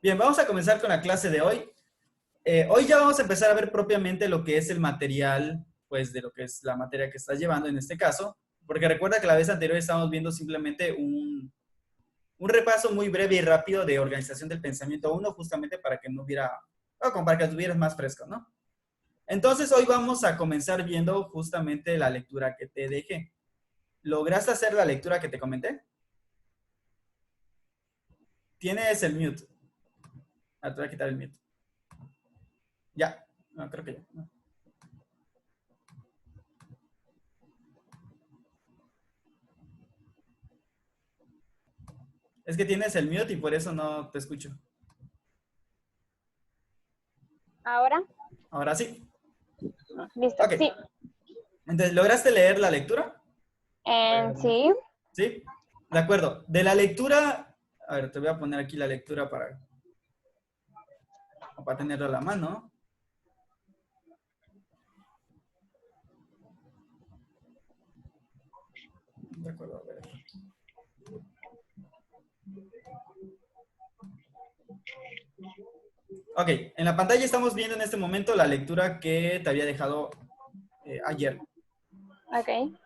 Bien, vamos a comenzar con la clase de hoy. Hoy ya vamos a empezar a ver propiamente lo que es el material, pues de lo que es la materia que estás llevando en este caso, porque recuerda que la vez anterior estábamos viendo simplemente un repaso muy breve y rápido de organización del pensamiento uno, justamente para que no hubiera, o como para que estuvieras más fresco, ¿no? Entonces hoy vamos a comenzar viendo justamente la lectura que te dejé. ¿Lograste hacer la lectura que te comenté? Tienes el mute. Ah, te voy a quitar el mute. Ya. No, creo que ya. No. Es que tienes el mute y por eso no te escucho. ¿Ahora? Ahora sí. Listo, Ok. sí. Entonces, ¿lograste leer la lectura? Sí. Sí. De acuerdo. De la lectura, a ver, te voy a poner aquí la lectura para tenerla a la mano. De acuerdo, a ver. Ok, en la pantalla estamos viendo en este momento la lectura que te había dejado ayer. Ok.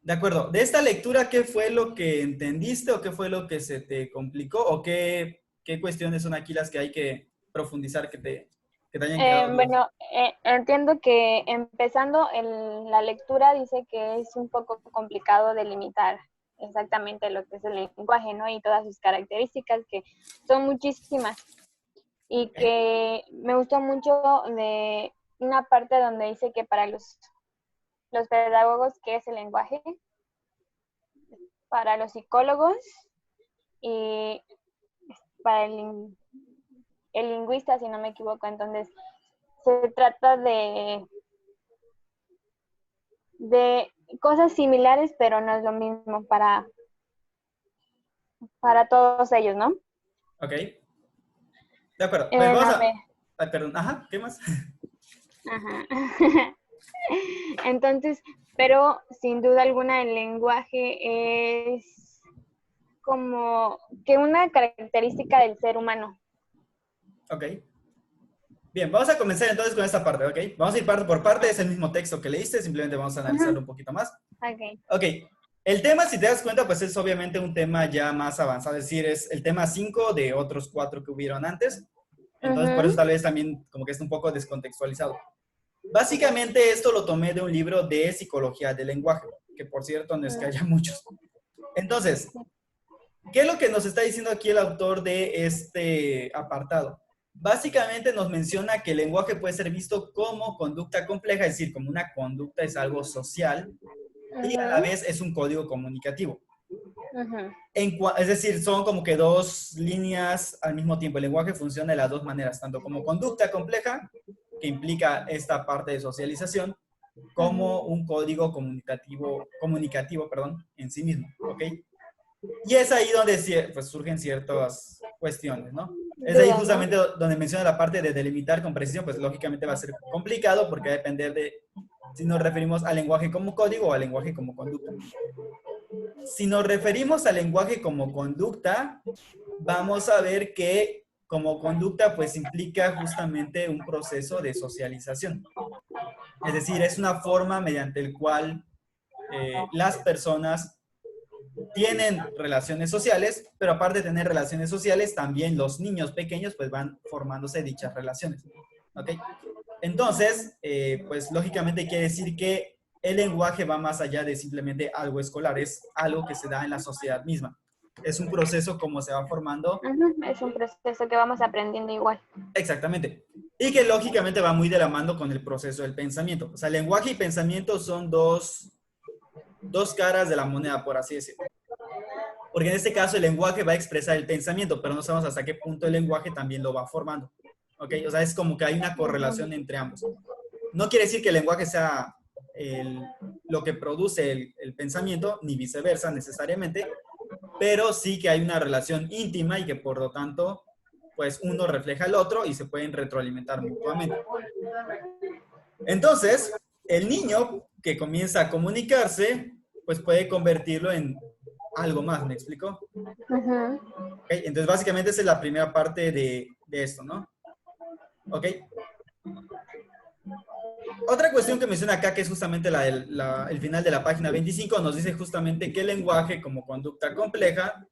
De acuerdo. De esta lectura, ¿qué fue lo que entendiste o qué fue lo que se te complicó o qué cuestiones son aquí las que hay que profundizar que te hayan quedado dudas? Bueno, entiendo que empezando la lectura dice que es un poco complicado delimitar exactamente lo que es el lenguaje, ¿no? Y todas sus características, que son muchísimas. Y que me gustó mucho de una parte donde dice que para los pedagogos, ¿qué es el lenguaje? Para los psicólogos y para el lingüista, si no me equivoco. Entonces, se trata de cosas similares, pero no es lo mismo para todos ellos, ¿no? Ok. De acuerdo. Pues vamos A ver. a... perdón. Ajá, ¿qué más? Ajá. Entonces, pero sin duda alguna el lenguaje es como que una característica del ser humano. Ok. Bien, vamos a comenzar entonces con esta parte, ¿ok? Vamos a ir parte por parte, es el mismo texto que leíste, simplemente vamos a analizarlo un poquito más. Ok. Ok, el tema, si te das cuenta, pues es obviamente un tema ya más avanzado, es decir, es el tema 5 de otros 4 que hubieron antes. Entonces, por eso tal vez también como que está un poco descontextualizado. Básicamente esto lo tomé de un libro de psicología del lenguaje, que por cierto no es que haya muchos. Entonces, ¿qué es lo que nos está diciendo aquí el autor de este apartado? Básicamente nos menciona que el lenguaje puede ser visto como conducta compleja, es decir, como una conducta es algo social y a la vez es un código comunicativo. Es decir, son como que dos líneas al mismo tiempo. El lenguaje funciona de las dos maneras, tanto como conducta compleja, que implica esta parte de socialización, como un código comunicativo, perdón, en sí mismo, ¿ok? Y es ahí donde pues, surgen ciertas cuestiones, ¿no? Es ahí justamente donde menciona la parte de delimitar con precisión, pues lógicamente va a ser complicado porque va a depender de si nos referimos al lenguaje como código o al lenguaje como conducta. Si nos referimos al lenguaje como conducta, vamos a ver que como conducta pues implica justamente un proceso de socialización. Es decir, es una forma mediante el cual las personas tienen relaciones sociales, pero aparte de tener relaciones sociales, también los niños pequeños pues van formándose dichas relaciones. ¿Ok? Entonces, pues lógicamente quiere decir que el lenguaje va más allá de simplemente algo escolar, es algo que se da en la sociedad misma. Es un proceso como se va formando. Es un proceso que vamos aprendiendo igual. Exactamente. Y que lógicamente va muy de la mano con el proceso del pensamiento. O sea, lenguaje y pensamiento son dos caras de la moneda, por así decirlo. Porque en este caso el lenguaje va a expresar el pensamiento, pero no sabemos hasta qué punto el lenguaje también lo va formando. ¿Ok? O sea, es como que hay una correlación entre ambos. No quiere decir que el lenguaje sea lo que produce el pensamiento, ni viceversa necesariamente, pero sí que hay una relación íntima y que por lo tanto, pues uno refleja al otro y se pueden retroalimentar mutuamente. Entonces, el niño que comienza a comunicarse, pues puede convertirlo en algo más, ¿me explico? Ujú. Okay, entonces, básicamente, esa es la primera parte de esto, ¿no? ¿Ok? Otra cuestión que menciona acá, que es justamente el final de la página 25, nos dice justamente que el lenguaje como conducta compleja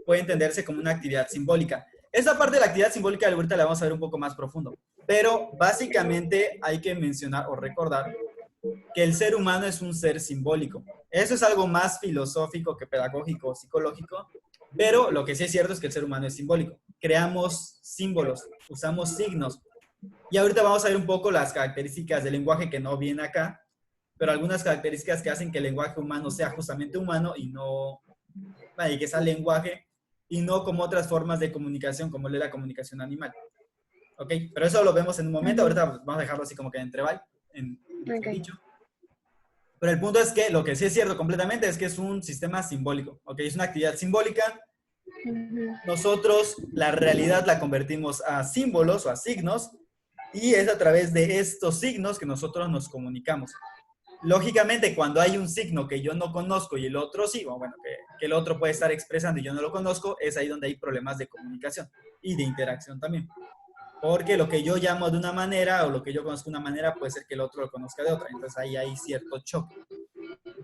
puede entenderse como una actividad simbólica. Esa parte de la actividad simbólica ahorita la vamos a ver un poco más profundo, pero básicamente hay que mencionar o recordar que el ser humano es un ser simbólico. Eso es algo más filosófico que pedagógico o psicológico, pero lo que sí es cierto es que el ser humano es simbólico. Creamos símbolos, usamos signos. Y ahorita vamos a ver un poco las características del lenguaje que no vienen acá, pero algunas características que hacen que el lenguaje humano sea justamente humano y no, y que sea lenguaje y no como otras formas de comunicación, como la comunicación animal. ¿Ok? Pero eso lo vemos en un momento. Ahorita vamos a dejarlo así como que en entreval, en Okay. dicho. Pero el punto es que lo que sí es cierto completamente es que es un sistema simbólico, ¿ok? Es una actividad simbólica. Nosotros la realidad la convertimos a símbolos o a signos y es a través de estos signos que nosotros nos comunicamos. Lógicamente, cuando hay un signo que yo no conozco y el otro sí, o bueno, que el otro puede estar expresando y yo no lo conozco, es ahí donde hay problemas de comunicación y de interacción también. Porque lo que yo llamo de una manera o lo que yo conozco de una manera puede ser que el otro lo conozca de otra. Entonces ahí hay cierto choque.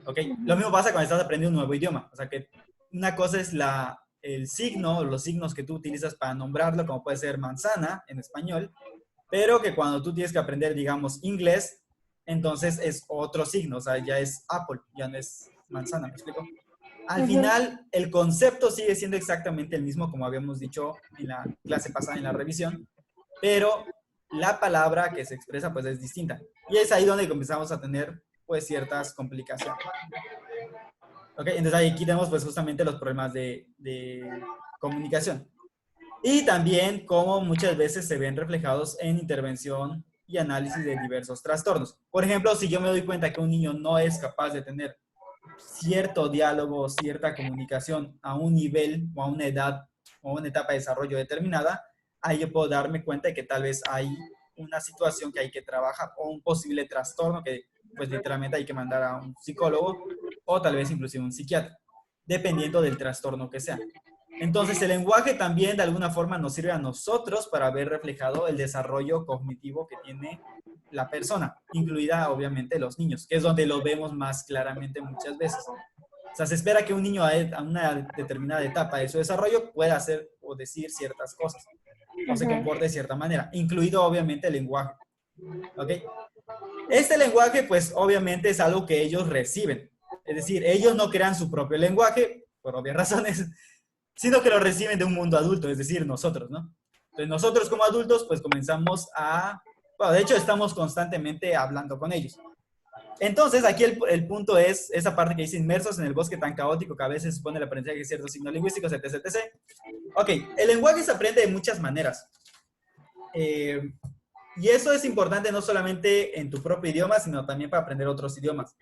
¿Ok? Lo mismo pasa cuando estás aprendiendo un nuevo idioma. O sea que una cosa es el signo, los signos que tú utilizas para nombrarlo, como puede ser manzana en español, pero que cuando tú tienes que aprender, digamos, inglés, entonces es otro signo, o sea, ya es Apple, ya no es manzana, ¿me explico? Al final, el concepto sigue siendo exactamente el mismo, como habíamos dicho en la clase pasada, en la revisión, pero la palabra que se expresa, pues, es distinta. Y es ahí donde comenzamos a tener, pues, ciertas complicaciones. ¿Ok? Entonces, ahí aquí tenemos, pues, justamente los problemas de comunicación. Y también cómo muchas veces se ven reflejados en intervención y análisis de diversos trastornos. Por ejemplo, si yo me doy cuenta que un niño no es capaz de tener cierto diálogo, cierta comunicación a un nivel o a una edad o a una etapa de desarrollo determinada, ahí yo puedo darme cuenta de que tal vez hay una situación que hay que trabajar o un posible trastorno que pues literalmente hay que mandar a un psicólogo o tal vez inclusive un psiquiatra, dependiendo del trastorno que sea. Entonces, el lenguaje también de alguna forma nos sirve a nosotros para ver reflejado el desarrollo cognitivo que tiene la persona, incluida obviamente los niños, que es donde lo vemos más claramente muchas veces. O sea, se espera que un niño a una determinada etapa de su desarrollo pueda hacer o decir ciertas cosas o se comporte de cierta manera, incluido obviamente el lenguaje. ¿Ok? Este lenguaje, pues obviamente es algo que ellos reciben. Es decir, ellos no crean su propio lenguaje, por obvias razones, sino que lo reciben de un mundo adulto, es decir, nosotros, ¿no? Entonces nosotros como adultos pues comenzamos bueno, de hecho estamos constantemente hablando con ellos. Entonces aquí el punto es esa parte que dice inmersos en el bosque tan caótico que a veces supone el aprendizaje de ciertos signos lingüísticos, etc, etc. Ok, el lenguaje se aprende de muchas maneras. Y eso es importante no solamente en tu propio idioma, sino también para aprender otros idiomas.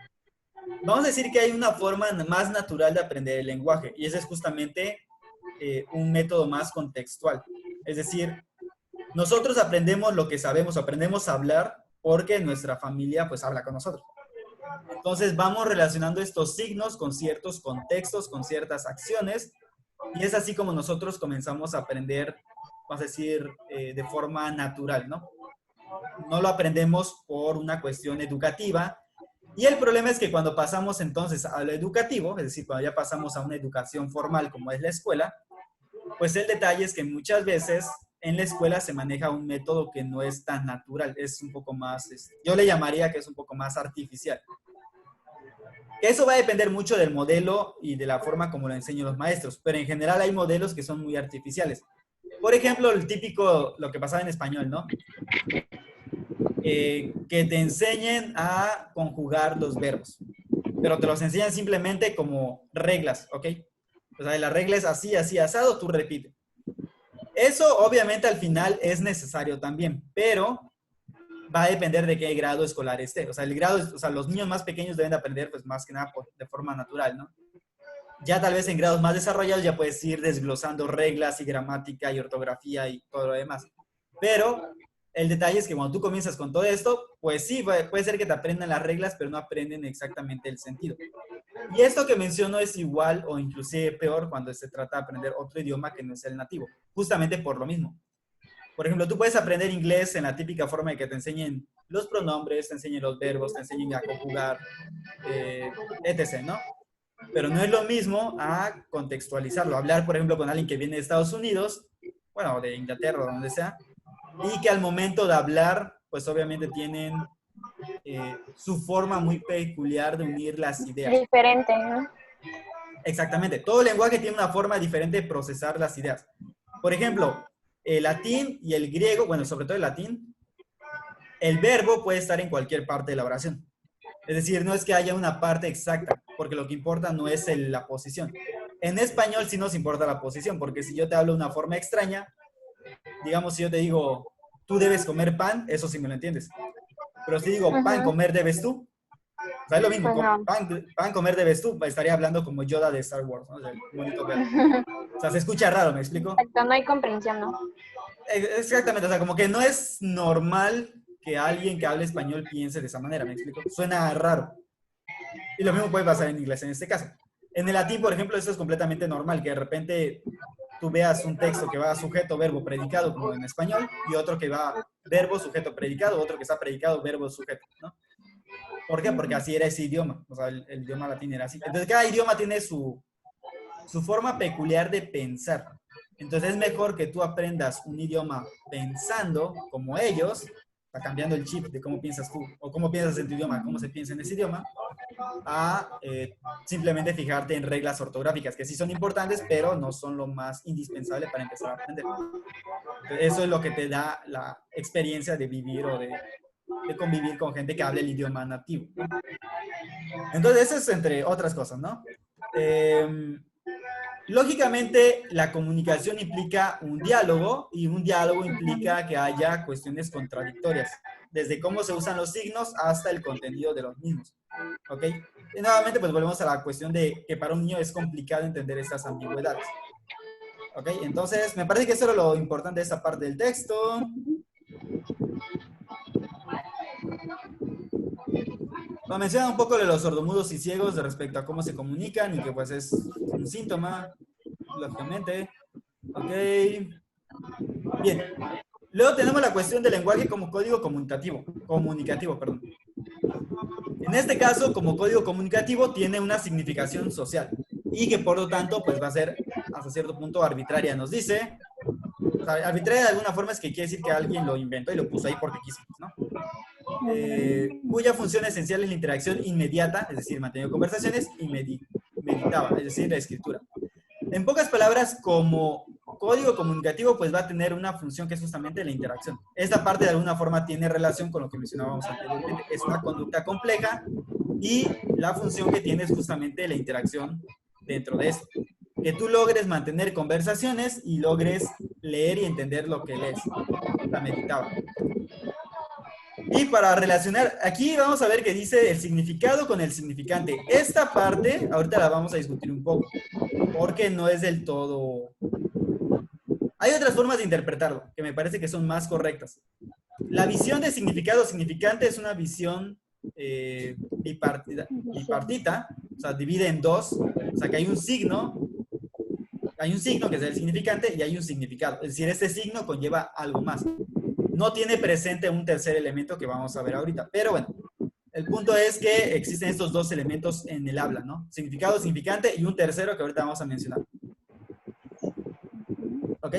Vamos a decir que hay una forma más natural de aprender el lenguaje, y ese es justamente un método más contextual. Es decir, nosotros aprendemos lo que sabemos, aprendemos a hablar porque nuestra familia pues habla con nosotros. Entonces vamos relacionando estos signos con ciertos contextos, con ciertas acciones, y es así como nosotros comenzamos a aprender, vamos a decir, de forma natural, ¿no? No lo aprendemos por una cuestión educativa, y el problema es que cuando pasamos entonces a lo educativo, es decir, cuando ya pasamos a una educación formal como es la escuela, pues el detalle es que muchas veces en la escuela se maneja un método que no es tan natural, es un poco más, yo le llamaría que es un poco más artificial. Eso va a depender mucho del modelo y de la forma como lo enseñan los maestros, pero en general hay modelos que son muy artificiales. Por ejemplo, el típico, lo que pasaba en español, ¿no? Que te enseñen a conjugar los verbos, pero te los enseñan simplemente como reglas, ¿ok? O sea, la regla es así, así, asado, tú repites. Eso obviamente al final es necesario también, pero va a depender de qué grado escolar esté. O sea, los niños más pequeños deben de aprender pues más que nada de forma natural, ¿no? Ya tal vez en grados más desarrollados ya puedes ir desglosando reglas y gramática y ortografía y todo lo demás. Pero El detalle es que cuando tú comienzas con todo esto, pues sí, puede ser que te aprendan las reglas, pero no aprenden exactamente el sentido. Y esto que menciono es igual o inclusive peor cuando se trata de aprender otro idioma que no es el nativo, justamente por lo mismo. Por ejemplo, tú puedes aprender inglés en la típica forma de que te enseñen los pronombres, te enseñen los verbos, te enseñen a conjugar, etc., ¿no? Pero no es lo mismo a contextualizarlo. Hablar, por ejemplo, con alguien que viene de Estados Unidos, bueno, de Inglaterra o donde sea, y que al momento de hablar, pues obviamente tienen su forma muy peculiar de unir las ideas. Diferente, ¿no? Exactamente. Todo lenguaje tiene una forma diferente de procesar las ideas. Por ejemplo, el latín y el griego, bueno, sobre todo el latín, el verbo puede estar en cualquier parte de la oración. Es decir, no es que haya una parte exacta, porque lo que importa no es la posición. En español sí nos importa la posición, porque si yo te hablo de una forma extraña, digamos, si yo te digo, tú debes comer pan, eso sí me lo entiendes. Pero si digo, pan, comer debes tú, o sea, es lo mismo, Pues no. pan, comer debes tú, estaría hablando como Yoda de Star Wars, ¿no? O sea, el monito verde. O sea, se escucha raro, ¿me explico? Exacto, no hay comprensión, ¿no? Exactamente, o sea, como que no es normal que alguien que hable español piense de esa manera, ¿me explico? Suena raro. Y lo mismo puede pasar en inglés en este caso. En el latín, por ejemplo, eso es completamente normal, que de repente tú veas un texto que va sujeto, verbo, predicado, como en español, y otro que va verbo, sujeto, predicado, otro que está predicado, verbo, sujeto, ¿no? ¿Por qué? Porque así era ese idioma, o sea, el idioma latín era así. Entonces, cada idioma tiene su forma peculiar de pensar. Entonces, es mejor que tú aprendas un idioma pensando como ellos, está cambiando el chip de cómo piensas tú, o cómo piensas en tu idioma, cómo se piensa en ese idioma, a simplemente fijarte en reglas ortográficas, que sí son importantes, pero no son lo más indispensable para empezar a aprender. Entonces, eso es lo que te da la experiencia de vivir o de convivir con gente que hable el idioma nativo, ¿no? Entonces, eso es entre otras cosas, ¿no? Lógicamente, la comunicación implica un diálogo y un diálogo implica que haya cuestiones contradictorias, desde cómo se usan los signos hasta el contenido de los mismos. ¿Ok? Y nuevamente, pues volvemos a la cuestión de que para un niño es complicado entender estas ambigüedades. ¿Ok? Entonces, me parece que eso era lo importante de esta parte del texto. Nos menciona un poco de los sordomudos y ciegos respecto a cómo se comunican y que pues es un síntoma, lógicamente. Ok. Bien. Luego tenemos la cuestión del lenguaje como código comunicativo, perdón. En este caso, como código comunicativo, tiene una significación social y que por lo tanto pues va a ser hasta cierto punto arbitraria. Nos dice, o sea, arbitraria de alguna forma es que quiere decir que alguien lo inventó y lo puso ahí porque quiso, ¿no? Cuya función esencial es la interacción inmediata, es decir, mantener conversaciones, y meditaba, es decir, la escritura. En pocas palabras, como código comunicativo, pues va a tener una función que es justamente la interacción. Esta parte de alguna forma tiene relación con lo que mencionábamos anteriormente. Es una conducta compleja y la función que tiene es justamente la interacción dentro de esto. Que tú logres mantener conversaciones y logres leer y entender lo que lees. La meditaba. Y para relacionar, aquí vamos a ver que dice el significado con el significante. Esta parte, ahorita la vamos a discutir un poco, porque no es del todo... Hay otras formas de interpretarlo, que me parece que son más correctas. La visión de significado-significante es una visión bipartita, o sea, divide en dos, o sea, que hay un signo que es el significante y hay un significado. Es decir, este signo conlleva algo más. No tiene presente un tercer elemento que vamos a ver ahorita. Pero bueno, el punto es que existen estos dos elementos en el habla, ¿no? Significado, significante y un tercero que ahorita vamos a mencionar. ¿Ok?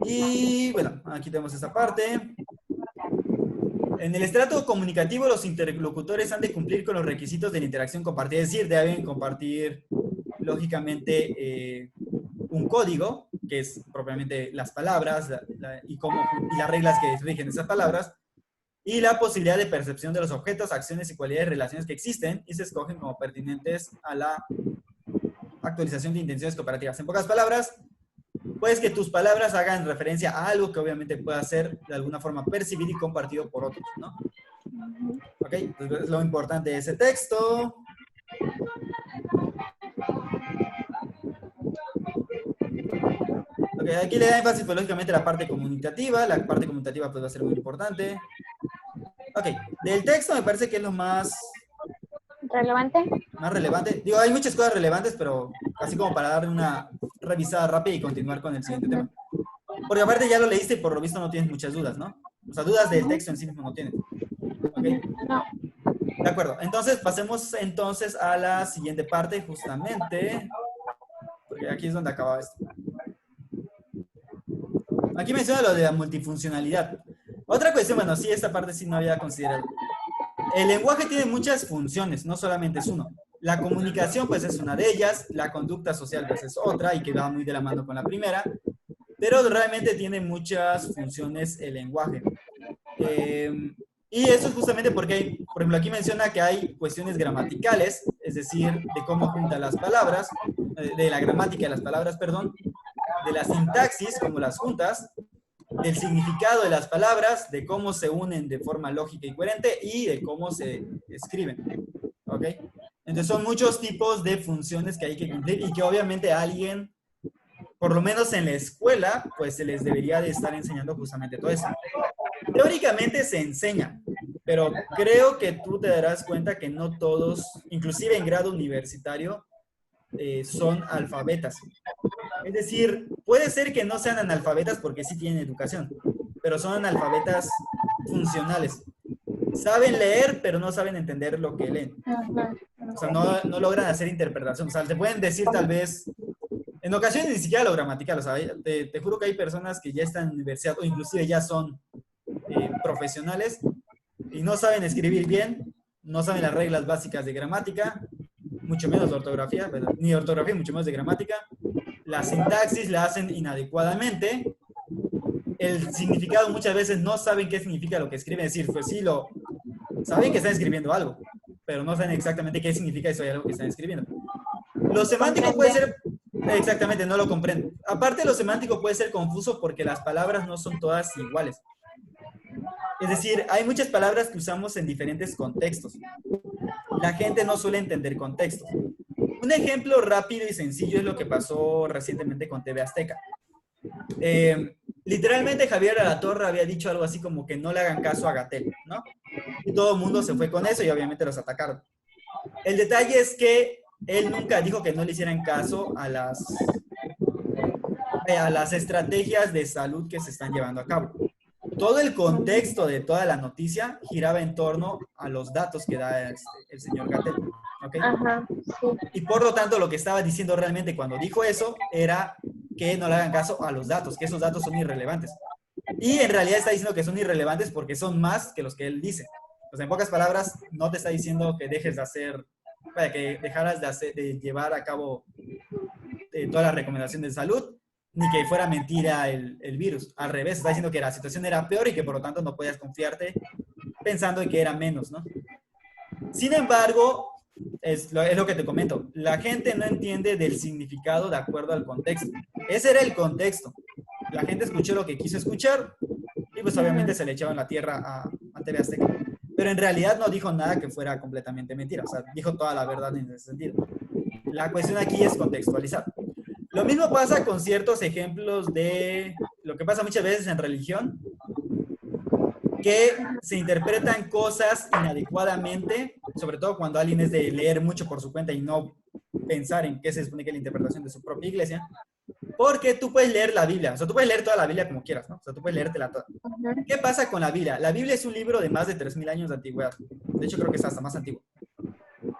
Y bueno, aquí tenemos esta parte. En el estrato comunicativo, los interlocutores han de cumplir con los requisitos de la interacción compartida. Es decir, deben compartir, lógicamente, un código, que es propiamente las palabras y las reglas que rigen esas palabras, y la posibilidad de percepción de los objetos, acciones y cualidades, relaciones que existen y se escogen como pertinentes a la actualización de intenciones cooperativas. En pocas palabras, pues que tus palabras hagan referencia a algo que obviamente pueda ser de alguna forma percibido y compartido por otros, ¿no? Ok, entonces es lo importante de ese texto. Ok, Ok, aquí le da énfasis, pues, lógicamente, la parte comunicativa. La parte comunicativa, pues, va a ser muy importante. Ok, del texto me parece que es lo ¿Relevante? más relevante. Digo, hay muchas cosas relevantes, pero así como para darle una revisada rápida y continuar con el siguiente Ujú, tema. Porque aparte ya lo leíste y por lo visto no tienes muchas dudas, ¿no? O sea, dudas del ujú, texto en sí mismo no tienes. ¿Ok? no. De acuerdo. Entonces, pasemos entonces a la siguiente parte, justamente, porque aquí es donde acaba esto. Aquí menciona lo de la multifuncionalidad. Otra cuestión, bueno, sí, esta parte sí no había considerado. El lenguaje tiene muchas funciones, no solamente es uno. La comunicación, pues, es una de ellas, la conducta social, pues, es otra, y que va muy de la mano con la primera, pero realmente tiene muchas funciones el lenguaje. Eh, y eso es justamente porque hay, por ejemplo, aquí menciona que hay cuestiones gramaticales, es decir, de cómo junta las palabras, de la gramática de las palabras, perdón, de la sintaxis, como las juntas, del significado de las palabras, de cómo se unen de forma lógica y coherente y de cómo se escriben. ¿Ok? Entonces son muchos tipos de funciones que hay que cumplir y que obviamente a alguien, por lo menos en la escuela, pues se les debería de estar enseñando justamente todo eso. Teóricamente se enseña, pero creo que tú te darás cuenta que no todos, inclusive en grado universitario, son alfabetas. Es decir, puede ser que no sean analfabetas porque sí tienen educación, pero son analfabetas funcionales. Saben leer, pero no saben entender lo que leen. Ajá, O sea, ok. no logran hacer interpretación. O sea, te pueden decir tal vez, en ocasiones ni siquiera lo gramatical. O sea, te juro que hay personas que ya están en universidad o inclusive ya son profesionales y no saben escribir bien, no saben las reglas básicas de gramática, mucho menos de ortografía, ¿verdad? Ni de ortografía, mucho menos de gramática. La sintaxis la hacen inadecuadamente. El significado muchas veces no saben qué significa lo que escriben. Es decir, pues sí, saben que están escribiendo algo, pero no saben exactamente qué significa eso y algo que están escribiendo. Lo semántico puede Comprende. ser, exactamente, no lo comprenden. Aparte, lo semántico puede ser confuso porque las palabras no son todas iguales. Es decir, hay muchas palabras que usamos en diferentes contextos. La gente no suele entender contextos. Un ejemplo rápido y sencillo es lo que pasó recientemente con TV Azteca. Literalmente Javier Alatorre había dicho algo así como que no le hagan caso a Gatell, ¿no? Y todo el mundo se fue con eso y obviamente los atacaron. El detalle es que él nunca dijo que no le hicieran caso a las estrategias de salud que se están llevando a cabo. Todo el contexto de toda la noticia giraba en torno a los datos que da el señor Gatell. ¿Ok? Ajá, sí. Y por lo tanto, lo que estaba diciendo realmente cuando dijo eso era que no le hagan caso a los datos, que esos datos son irrelevantes. Y en realidad está diciendo que son irrelevantes porque son más que los que él dice. O sea, en pocas palabras, no te está diciendo que dejes de hacer, para que dejaras de llevar a cabo todas las recomendaciones de salud, ni que fuera mentira el virus. Al revés, está diciendo que la situación era peor y que por lo tanto no podías confiarte pensando en que era menos, ¿no? Sin embargo, es lo que te comento, la gente no entiende del significado de acuerdo al contexto. Ese era el contexto. La gente escuchó lo que quiso escuchar y pues obviamente se le echaban la tierra a TV Azteca. Pero en realidad no dijo nada que fuera completamente mentira, o sea, dijo toda la verdad en ese sentido. La cuestión aquí es contextualizar. Lo mismo pasa con ciertos ejemplos de lo que pasa muchas veces en religión, que se interpretan cosas inadecuadamente, sobre todo cuando alguien es de leer mucho por su cuenta y no pensar en qué se supone que es la interpretación de su propia iglesia, porque tú puedes leer la Biblia, o sea, tú puedes leer toda la Biblia como quieras, ¿no? O sea, tú puedes leértela toda. Ajá, ¿Qué pasa con la Biblia? La Biblia es un libro de más de 3000 años de antigüedad. De hecho, creo que es hasta más antiguo.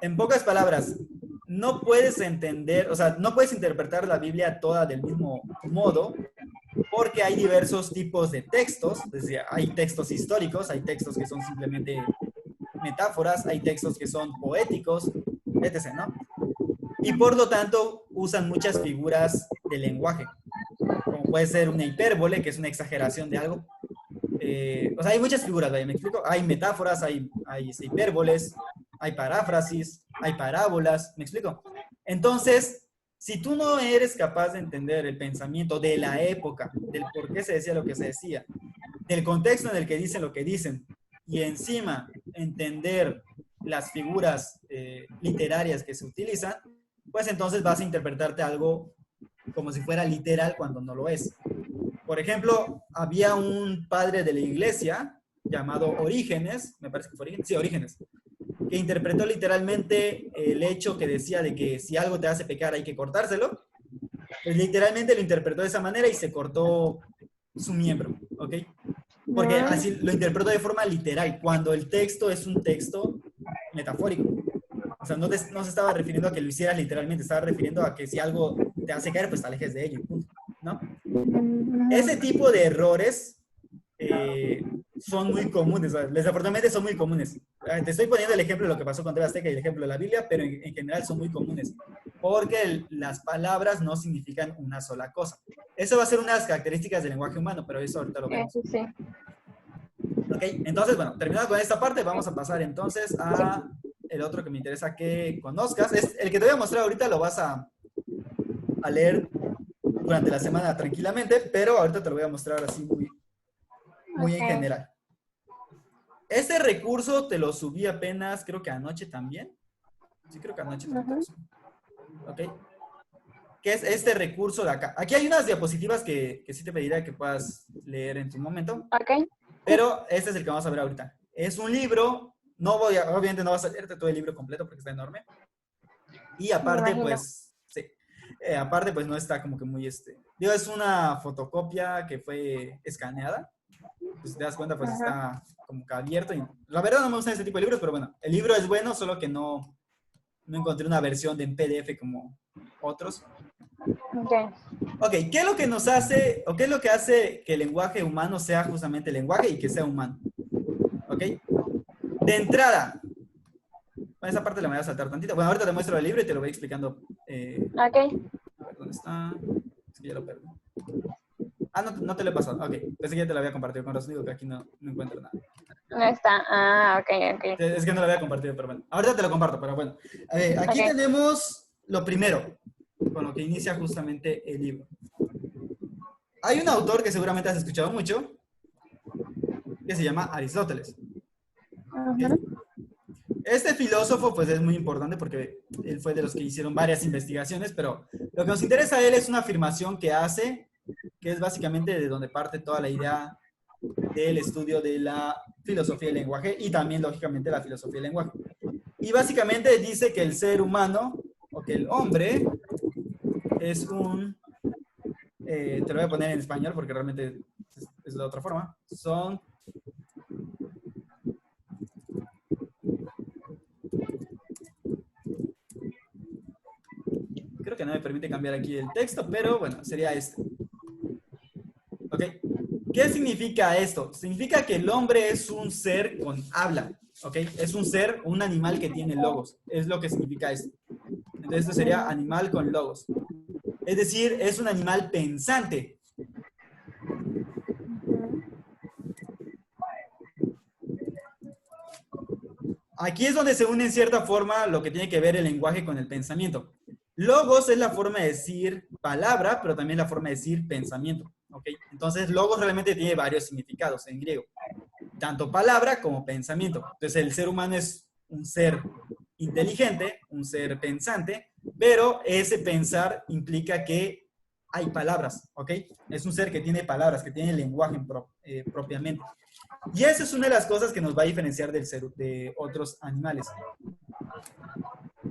En pocas palabras, no puedes entender, o sea, no puedes interpretar la Biblia toda del mismo modo, porque hay diversos tipos de textos, es decir, hay textos históricos, hay textos que son simplemente metáforas, hay textos que son poéticos, etc., ¿no? Y por lo tanto usan muchas figuras de lenguaje, como puede ser una hipérbole, que es una exageración de algo. O sea, hay muchas figuras, ¿me explico? Hay metáforas, hay hipérboles, hay paráfrasis, hay parábolas, ¿me explico? Entonces, si tú no eres capaz de entender el pensamiento de la época, del por qué se decía lo que se decía, del contexto en el que dicen lo que dicen, y encima entender las figuras literarias que se utilizan, pues entonces vas a interpretarte algo como si fuera literal cuando no lo es. Por ejemplo, había un padre de la iglesia llamado Orígenes, me parece que fue Orígenes, sí, Orígenes, que interpretó literalmente el hecho que decía de que si algo te hace pecar hay que cortárselo. Pues literalmente lo interpretó de esa manera y se cortó su miembro, ¿ok? Porque así lo interpretó de forma literal, cuando el texto es un texto metafórico. O sea, no se estaba refiriendo a que lo hicieras literalmente, estaba refiriendo a que si algo te hace caer, pues te alejes de ello, ¿no? Ese tipo de errores son muy comunes, desafortunadamente son muy comunes. Te estoy poniendo el ejemplo de lo que pasó con TV Azteca y el ejemplo de la Biblia, pero en general son muy comunes, porque las palabras no significan una sola cosa. Eso va a ser una de las características del lenguaje humano, pero eso ahorita lo vemos. Sí. Ok, entonces, bueno, terminado con esta parte, vamos a pasar entonces a el otro que me interesa que conozcas. Es el que te voy a mostrar ahorita, lo vas a leer durante la semana tranquilamente, pero ahorita te lo voy a mostrar así muy en general. Este recurso te lo subí apenas, creo que anoche también. Sí, creo que anoche también te lo subí. ¿Ok? ¿Qué es este recurso de acá? Aquí hay unas diapositivas que sí te pediría que puedas leer en tu momento. Ok. Pero este es el que vamos a ver ahorita. Es un libro, obviamente no vas a leerte todo el libro completo porque está enorme. Y aparte, pues, sí. Aparte, pues no está como que muy, digo, es una fotocopia que fue escaneada. Pues, si te das cuenta, pues está como que abierto. Y la verdad no me gustan ese tipo de libros, pero bueno, el libro es bueno, solo que no encontré una versión en PDF como otros. Ok, ¿qué es lo que nos hace, o qué es lo que hace que el lenguaje humano sea justamente el lenguaje y que sea humano? Ok, de entrada, bueno, esa parte la voy a saltar tantito. Bueno, ahorita te muestro el libro y te lo voy explicando. Ok. A ver, ¿dónde está? Es que ya lo perdí. Ah, no te lo he pasado. Ok, pensé que ya te lo había compartido. Con razón digo que aquí no encuentro nada. No está. Ah, ok. Es que no lo había compartido, pero bueno. Ahorita te lo comparto, pero bueno. Aquí tenemos lo primero, con lo que inicia justamente el libro. Hay un autor que seguramente has escuchado mucho, que se llama Aristóteles. ¿Okay? Este filósofo, pues, es muy importante porque él fue de los que hicieron varias investigaciones, pero lo que nos interesa a él es una afirmación que hace, que es básicamente de donde parte toda la idea del estudio de la filosofía del lenguaje y también, lógicamente, la filosofía del lenguaje. Y básicamente dice que el ser humano, o que el hombre, es un... te lo voy a poner en español porque realmente es de otra forma. Creo que no me permite cambiar aquí el texto, pero bueno, sería este. ¿Ok? ¿Qué significa esto? Significa que el hombre es un ser con habla, ¿ok? Es un ser, un animal que tiene logos. Es lo que significa esto. Entonces esto sería animal con logos. Es decir, es un animal pensante. Aquí es donde se une en cierta forma lo que tiene que ver el lenguaje con el pensamiento. Logos es la forma de decir palabra, pero también la forma de decir pensamiento. ¿Okay? Entonces, logos realmente tiene varios significados en griego. Tanto palabra como pensamiento. Entonces, el ser humano es un ser inteligente, un ser pensante, pero ese pensar implica que hay palabras, ¿ok? Es un ser que tiene palabras, que tiene lenguaje propiamente. Y esa es una de las cosas que nos va a diferenciar del ser de otros animales.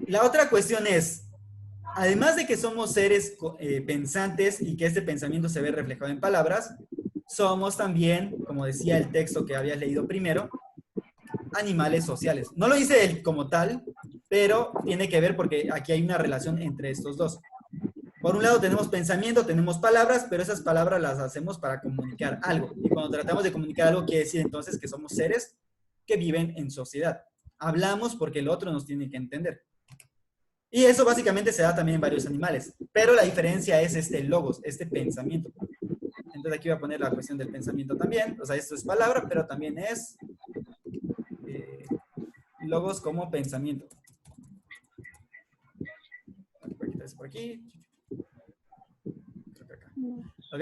La otra cuestión es, además de que somos seres pensantes y que este pensamiento se ve reflejado en palabras, somos también, como decía el texto que habías leído primero, animales sociales. No lo dice él como tal, pero tiene que ver porque aquí hay una relación entre estos dos. Por un lado tenemos pensamiento, tenemos palabras, pero esas palabras las hacemos para comunicar algo. Y cuando tratamos de comunicar algo, quiere decir entonces que somos seres que viven en sociedad. Hablamos porque el otro nos tiene que entender. Y eso básicamente se da también en varios animales. Pero la diferencia es este logos, este pensamiento. Entonces aquí voy a poner la cuestión del pensamiento también. O sea, esto es palabra, pero también es logos como pensamiento. Por aquí. ¿Ok?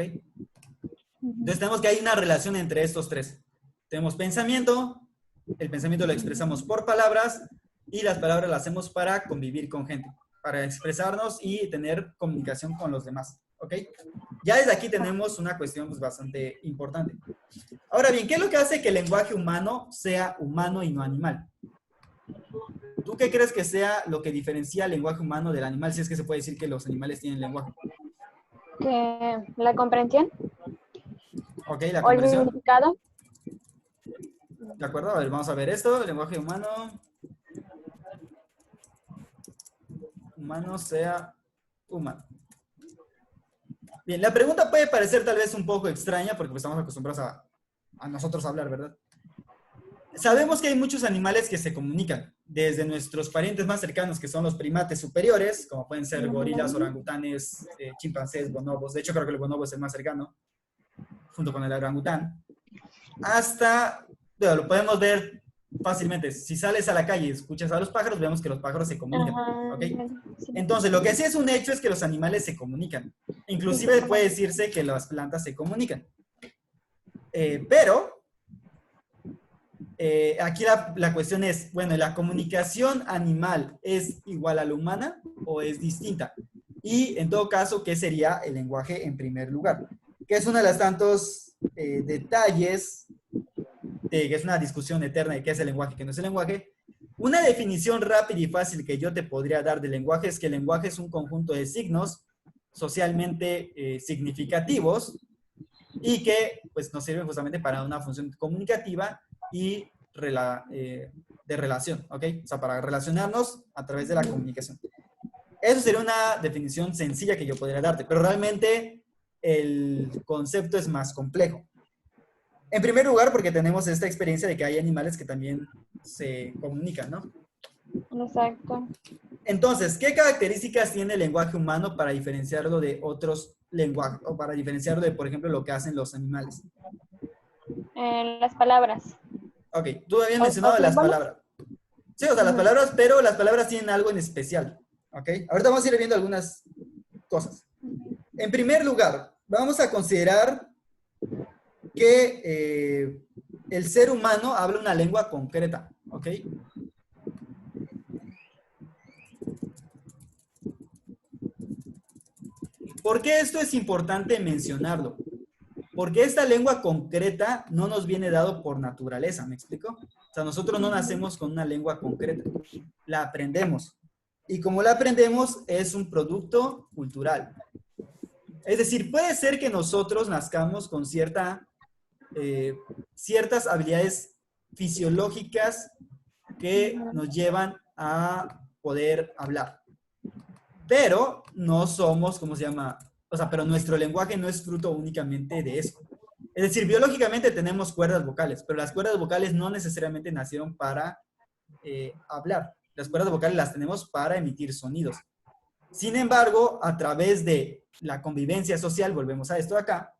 Entonces tenemos que hay una relación entre estos tres. Tenemos pensamiento, el pensamiento lo expresamos por palabras y las palabras las hacemos para convivir con gente, para expresarnos y tener comunicación con los demás. ¿ok? Ya desde aquí tenemos una cuestión pues, bastante importante. Ahora bien, ¿qué es lo que hace que el lenguaje humano sea humano y no animal? ¿Tú qué crees que sea lo que diferencia el lenguaje humano del animal? Si es que se puede decir que los animales tienen lenguaje. Que la comprensión ¿Ok? La o el comprensión. significado. ¿De acuerdo? A ver, vamos a ver esto. El lenguaje humano. Humano sea humano. Bien, la pregunta puede parecer tal vez un poco extraña porque pues, estamos acostumbrados a nosotros hablar, ¿verdad? Sabemos que hay muchos animales que se comunican, desde nuestros parientes más cercanos, que son los primates superiores, como pueden ser gorilas, orangutanes, chimpancés, bonobos. De hecho, creo que el bonobo es el más cercano, junto con el orangután. Hasta, bueno, lo podemos ver fácilmente. Si sales a la calle y escuchas a los pájaros, vemos que los pájaros se comunican, ¿ok? Sí. Entonces, lo que sí es un hecho es que los animales se comunican. Inclusive puede decirse que las plantas se comunican. Pero aquí la cuestión es, bueno, ¿la comunicación animal es igual a la humana o es distinta? Y en todo caso, ¿qué sería el lenguaje en primer lugar? Que es uno de los tantos detalles, que es una discusión eterna de qué es el lenguaje y qué no es el lenguaje. Una definición rápida y fácil que yo te podría dar del lenguaje es que el lenguaje es un conjunto de signos socialmente significativos y que pues, nos sirven justamente para una función comunicativa y de relación, ¿ok? O sea, para relacionarnos a través de la comunicación. Eso sería una definición sencilla que yo podría darte, pero realmente el concepto es más complejo. En primer lugar, porque tenemos esta experiencia de que hay animales que también se comunican, ¿no? Exacto. Entonces, ¿qué características tiene el lenguaje humano para diferenciarlo de otros lenguajes o para diferenciarlo de, por ejemplo, lo que hacen los animales? Las palabras. Ok, tú habías O mencionado las símbolos. palabras. Sí, o sea, las palabras, pero las palabras tienen algo en especial. ¿Ok? Ahorita vamos a ir viendo algunas cosas. En primer lugar, vamos a considerar que el ser humano habla una lengua concreta. ¿Ok? ¿Por qué esto es importante mencionarlo? Porque esta lengua concreta no nos viene dado por naturaleza, ¿me explico? O sea, nosotros no nacemos con una lengua concreta, la aprendemos. Y como la aprendemos, es un producto cultural. Es decir, puede ser que nosotros nazcamos con ciertas habilidades fisiológicas que nos llevan a poder hablar. Pero no somos, ¿cómo se llama? O sea, pero nuestro lenguaje no es fruto únicamente de eso. Es decir, biológicamente tenemos cuerdas vocales, pero las cuerdas vocales no necesariamente nacieron para hablar. Las cuerdas vocales las tenemos para emitir sonidos. Sin embargo, a través de la convivencia social, volvemos a esto de acá,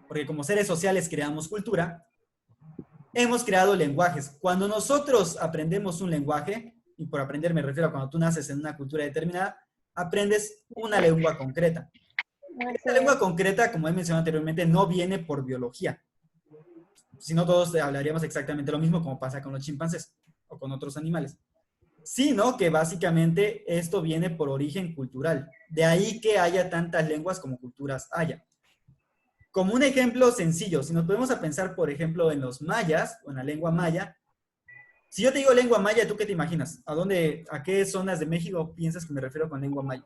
porque como seres sociales creamos cultura, hemos creado lenguajes. Cuando nosotros aprendemos un lenguaje, y por aprender me refiero a cuando tú naces en una cultura determinada, aprendes una lengua concreta. Esta lengua concreta, como he mencionado anteriormente, no viene por biología. Si no, todos hablaríamos exactamente lo mismo como pasa con los chimpancés o con otros animales. Sino que básicamente esto viene por origen cultural. De ahí que haya tantas lenguas como culturas haya. Como un ejemplo sencillo, si nos podemos a pensar, por ejemplo, en los mayas o en la lengua maya, si yo te digo lengua maya, ¿tú qué te imaginas? ¿A qué zonas de México piensas que me refiero con lengua maya?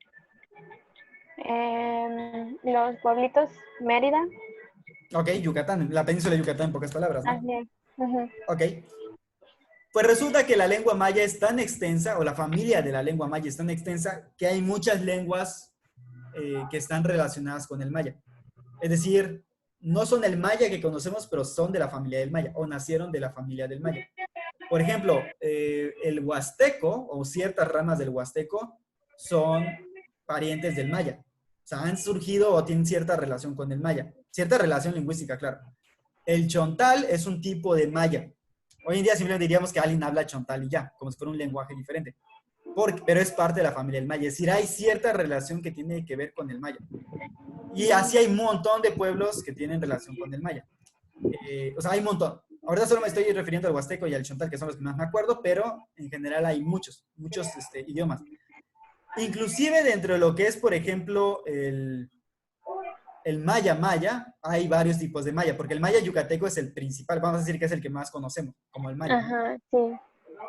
Los pueblitos, Mérida. Ok, Yucatán, la península de Yucatán en pocas palabras, ¿no? Así es. Ujú. Ok. Pues resulta que la lengua maya es tan extensa, o la familia de la lengua maya es tan extensa, que hay muchas lenguas que están relacionadas con el maya. Es decir, no son el maya que conocemos, pero son de la familia del maya, o nacieron de la familia del maya. Por ejemplo, el huasteco, o ciertas ramas del huasteco, son parientes del maya. O sea, han surgido o tienen cierta relación con el maya. Cierta relación lingüística, claro. El chontal es un tipo de maya. Hoy en día simplemente diríamos que alguien habla chontal y ya, como si fuera un lenguaje diferente. Pero es parte de la familia del maya. Es decir, hay cierta relación que tiene que ver con el maya. Y así hay un montón de pueblos que tienen relación con el maya. O sea, hay un montón. Ahorita solo me estoy refiriendo al huasteco y al chontal, que son los que más me acuerdo, pero en general hay muchos idiomas. Inclusive dentro de lo que es, por ejemplo, el maya, hay varios tipos de maya, porque el maya yucateco es el principal, vamos a decir que es el que más conocemos, como el maya, ¿no? Ajá, sí.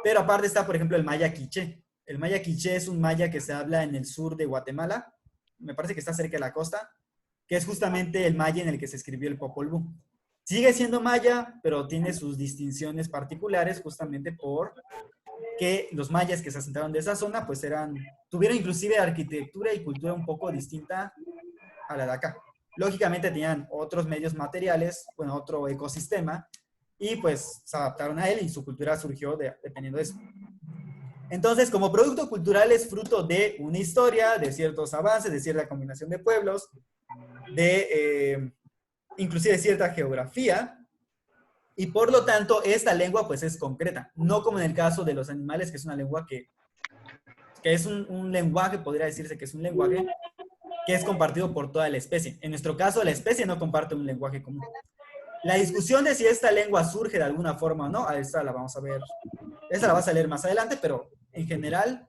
Pero aparte está, por ejemplo, el maya quiché. El maya quiché es un maya que se habla en el sur de Guatemala, me parece que está cerca de la costa, que es justamente el maya en el que se escribió el Popol Vuh. Sigue siendo maya, pero tiene sus distinciones particulares justamente por que los mayas que se asentaron de esa zona, pues tuvieron inclusive arquitectura y cultura un poco distinta a la de acá. Lógicamente tenían otros medios materiales, bueno, otro ecosistema, y pues se adaptaron a él y su cultura surgió dependiendo de eso. Entonces, como producto cultural es fruto de una historia, de ciertos avances, de cierta combinación de pueblos, de inclusive cierta geografía, y por lo tanto esta lengua pues es concreta, no como en el caso de los animales, que es una lengua que es un lenguaje, podría decirse que es un lenguaje que es compartido por toda la especie. En nuestro caso, la especie no comparte un lenguaje común. La discusión de si esta lengua surge de alguna forma o no, a esta la vamos a ver, esta la vas a leer más adelante, pero en general,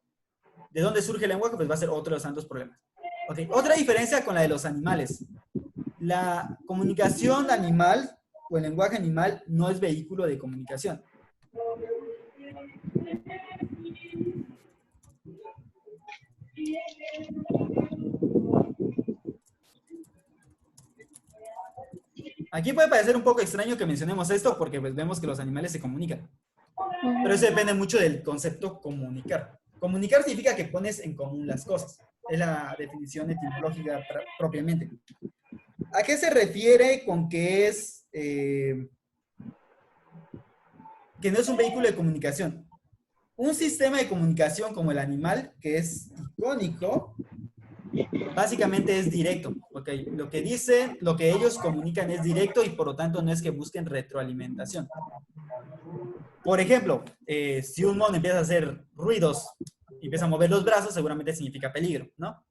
de dónde surge el lenguaje, pues va a ser otro de los tantos problemas. Okay. Otra diferencia con la de los animales. La comunicación animal o el lenguaje animal no es vehículo de comunicación. Aquí puede parecer un poco extraño que mencionemos esto porque pues, vemos que los animales se comunican. Pero eso depende mucho del concepto comunicar. Comunicar significa que pones en común las cosas. Es la definición etimológica propiamente. ¿A qué se refiere con que que no es un vehículo de comunicación? Un sistema de comunicación como el animal, que es icónico, básicamente es directo. Okay. Lo que dicen, lo que ellos comunican es directo y por lo tanto no es que busquen retroalimentación. Por ejemplo, si un mono empieza a hacer ruidos y empieza a mover los brazos, seguramente significa peligro, ¿no?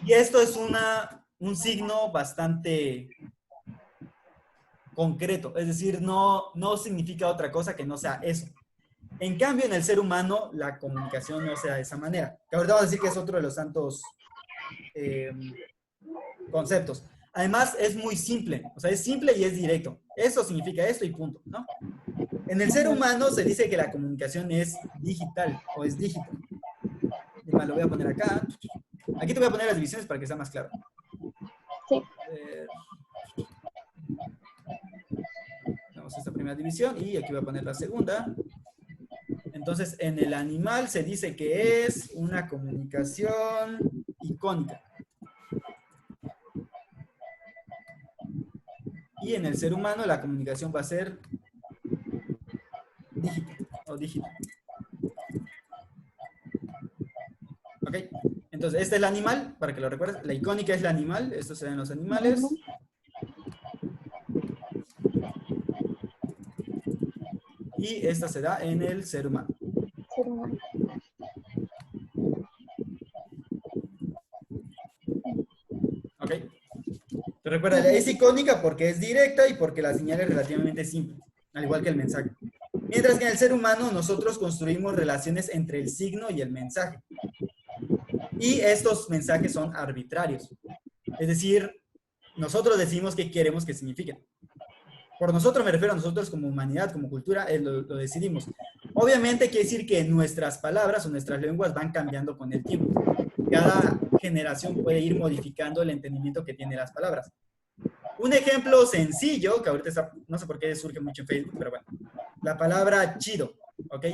Y esto es un signo bastante concreto, es decir, no significa otra cosa que no sea eso. En cambio, en el ser humano, la comunicación no se da de esa manera. Que ahorita vamos a decir que es otro de los tantos conceptos. Además, es muy simple, o sea, es simple y es directo. Eso significa esto y punto, ¿no? En el ser humano se dice que la comunicación es digital o es dígito. Lo voy a poner acá. Aquí te voy a poner las divisiones para que sea más claro. Sí. Vamos a esta primera división y aquí voy a poner la segunda. Entonces, en el animal se dice que es una comunicación icónica. Y en el ser humano la comunicación va a ser dígito o dígito. ¿Ok? Entonces, este es el animal, para que lo recuerdes. La icónica es el animal, estos serán los animales. Y esta se da en el ser humano. ¿Ok? Te recuerda, es icónica porque es directa y porque la señal es relativamente simple, al igual que el mensaje. Mientras que en el ser humano nosotros construimos relaciones entre el signo y el mensaje. Y estos mensajes son arbitrarios. Es decir, nosotros decidimos qué queremos que signifiquen. Por nosotros me refiero a nosotros como humanidad, como cultura, lo decidimos. Obviamente quiere decir que nuestras palabras o nuestras lenguas van cambiando con el tiempo. Cada generación puede ir modificando el entendimiento que tiene las palabras. Un ejemplo sencillo, que ahorita está, no sé por qué surge mucho en Facebook, pero bueno. La palabra chido, ¿ok?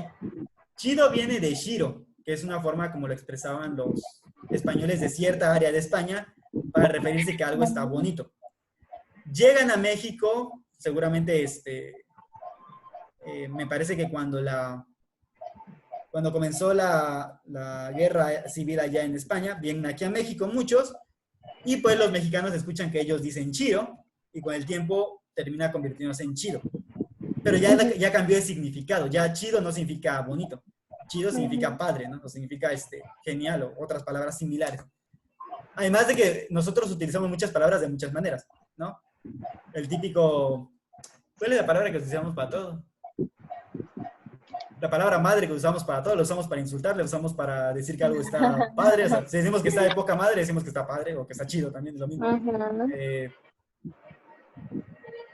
Chido viene de Shiro, que es una forma como lo expresaban los españoles de cierta área de España para referirse que algo está bonito. Llegan a México, seguramente me parece que cuando comenzó la guerra civil allá en España, vienen aquí a México muchos, y pues los mexicanos escuchan que ellos dicen chido, y con el tiempo termina convirtiéndose en chido. Pero ya cambió de significado, ya chido no significa bonito, chido significa padre, ¿no? O significa genial o otras palabras similares. Además de que nosotros utilizamos muchas palabras de muchas maneras, ¿no? El típico, ¿cuál es la palabra que utilizamos para todo? La palabra madre que usamos para todo, la usamos para insultar, la usamos para decir que algo está padre. O sea, si decimos que está de poca madre, decimos que está padre o que está chido, también es lo mismo. Eh,